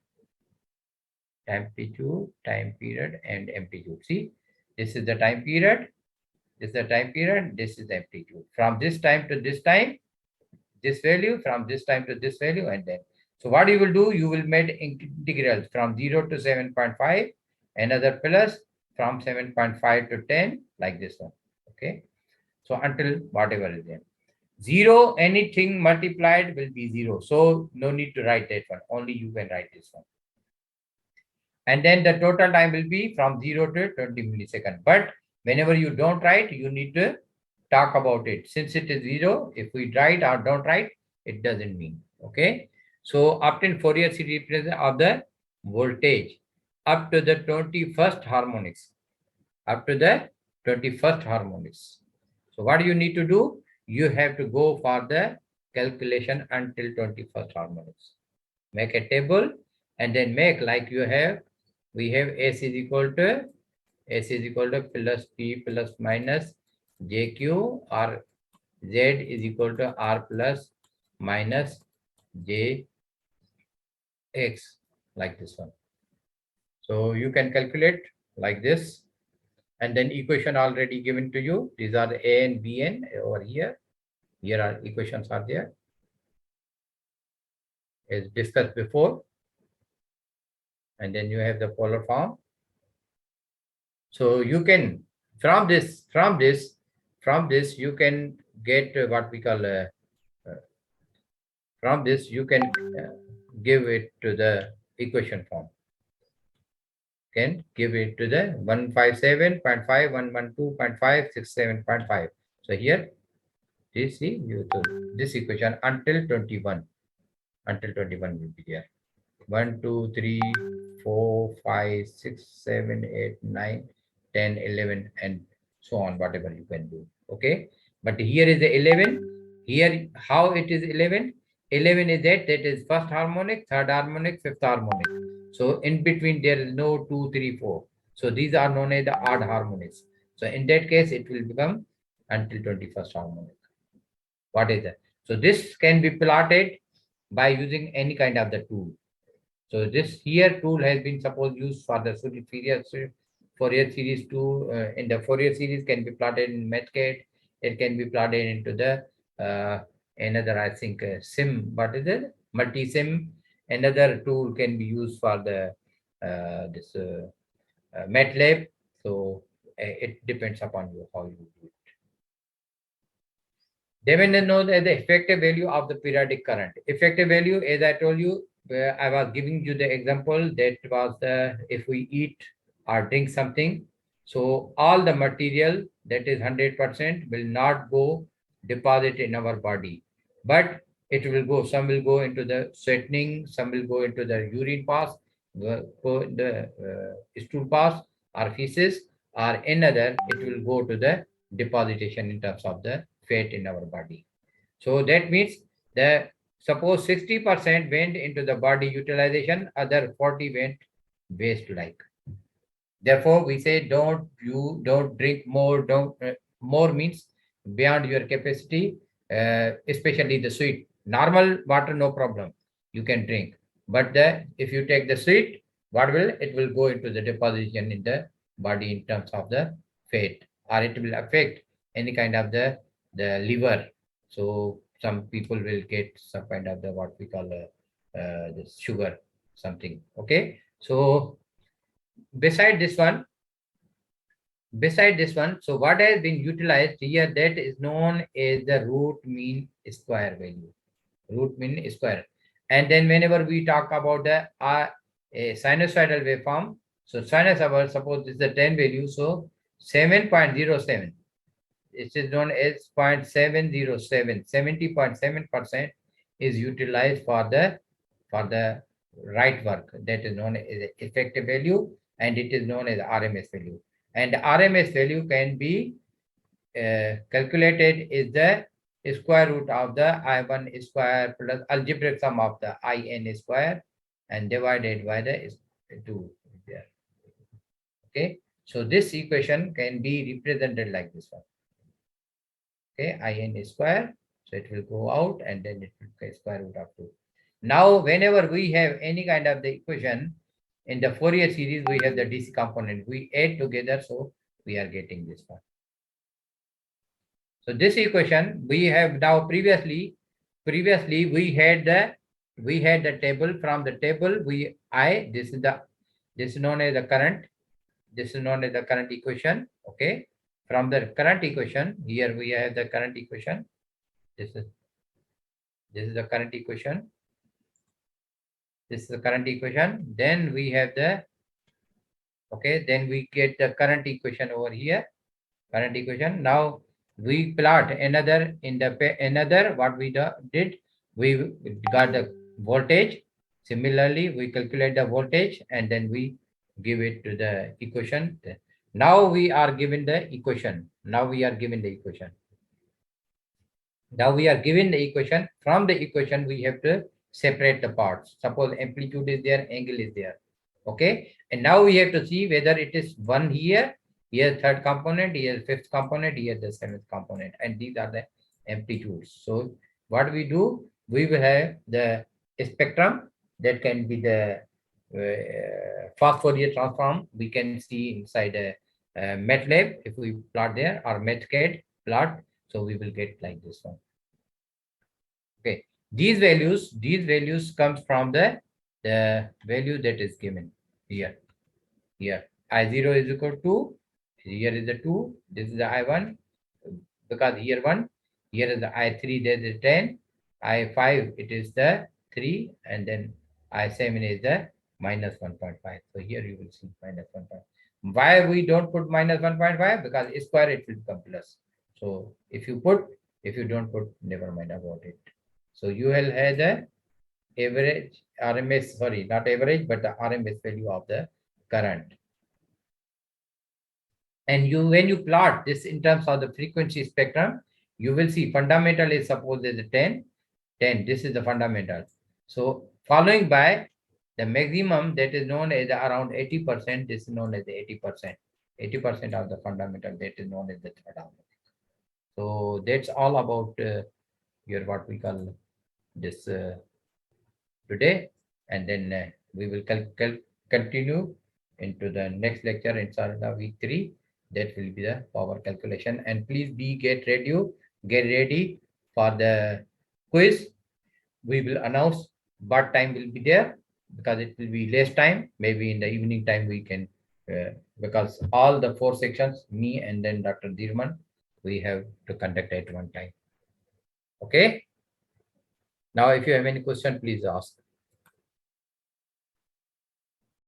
amplitude, time period, and amplitude. See, this is the time period, this is the time period, this is the amplitude. From this time to this time, this value, from this time to this value, and then. So what you will do, you will make integrals from 0 to 7.5, another plus from 7.5 to 10, like this one. Okay. So until whatever is there. 0, anything multiplied will be 0. So no need to write that one. Only you can write this one. And then the total time will be from 0 to 20 milliseconds. But whenever you don't write, you need to talk about it. Since it is 0, if we write or don't write, it doesn't mean. Okay. So obtain Fourier series representation of the voltage up to the 21st harmonics. Up to the 21st harmonics. So what you need to do? You have to go for the calculation until 21st harmonics. Make a table and then make like you have, we have S is equal to plus P plus minus JQ, or Z is equal to R plus minus JX, like this one. So you can calculate like this, and then equation already given to you. These are the A and B N over here. Here are equations are there as discussed before, and then you have the polar form. So you can from this you can get what we call from this you can give it to the equation form. Can give it to the 157.5, 112.5, 67.5. So here this see this equation until 21 will be there. 1, 2, 3, 4, 5, 6, 7, 8, 9, 10, 11, and so on, whatever you can do. Okay. But here is the 11. Here, how it is 11? 11 is that is first harmonic, third harmonic, fifth harmonic. So in between there is no 2, 3, 4. So these are known as the odd harmonics. So in that case, it will become until 21st harmonic. What is that? So this can be plotted by using any kind of the tool. So this here tool has been suppose used for the Fourier series tool. In the Fourier series can be plotted in Metcat. It can be plotted into the another, I think, sim. What is it? Multi-sim. Another tool can be used for the this MATLAB. So it depends upon you how you do it. They will know the effective value of the periodic current. Effective value, as I told you, I was giving you the example that was the if we eat or drink something, so all the material that is 100% will not go deposit in our body, but it will go. Some will go into the sweatening, some will go into the urine pass, go in the stool pass or feces, or another it will go to the deposition in terms of the fat in our body. So that means the suppose 60% went into the body utilization, other 40 went waste like. Therefore, we say don't drink more. Don't more means beyond your capacity, especially the sweet. Normal water, no problem, you can drink. But the if you take the sweet, what will it will go into the deposition in the body in terms of the fat, or it will affect any kind of the liver. So some people will get some kind of the what we call the sugar something. Okay, so beside this one so what has been utilized here, that is known as the root mean square value. Root mean square. And then whenever we talk about the a sinusoidal waveform, so sinusoidal, suppose this is the 10 value, so 7.07, it is known as 0.707, 70.7% is utilized for the right work, that is known as effective value, and it is known as RMS value. And RMS value can be calculated is the square root of the I1 square plus algebraic sum of the IN square and divided by the 2 there. Okay, so this equation can be represented like this one. Okay, IN square, so it will go out and then it will be square root of 2. Now whenever we have any kind of the equation in the Fourier series, we have the DC component, we add together, so we are getting this one. So this equation we have now previously we had the table. From the table this is known as the current. This is known as the current equation. Okay, from the current equation, here we have the current equation. This is the current equation. This is the current equation. Then we have the then we get the current equation over here. Current equation. Now we plot another what we did, we got the voltage. Similarly, we calculate the voltage and then we give it to the equation. Now we are given the equation. Now we are given the equation. From the equation, we have to separate the parts. Suppose amplitude is there, angle is there. Okay, and now we have to see whether it is 1 here, third component, here fifth component, here the seventh component, and these are the amplitudes. So what we do, we will have the spectrum that can be the fast Fourier transform. We can see inside a MATLAB if we plot there, or Metcat plot. So we will get like this one. Okay, these values comes from the value that is given here. Here I0 is equal to, here is the 2, this is the I1, because here 1, here is the I3, there is 10, I5 it is the 3, and then I7 is the minus 1.5. So here you will see minus 1.5. Why we don't put minus 1.5? Because square it will become plus. So if you don't put, never mind about it. So you will have the average RMS, sorry, not average, but the RMS value of the current. And when you plot this in terms of the frequency spectrum, You will see fundamental is suppose is 10, 10. This is the fundamental. So following by the maximum that is known as around 80%, this is known as the 80%. 80% of the fundamental that is known as the third harmonic. So that's all about your what we call this today, and then we will continue into the next lecture inshallah week 3. That will be the power calculation, and please get ready for the quiz. We will announce what time will be there, because it will be less time, maybe in the evening time we can because all the 4 sections, me and then Dr. Dirman, we have to conduct at one time. Okay, now if you have any question, please ask.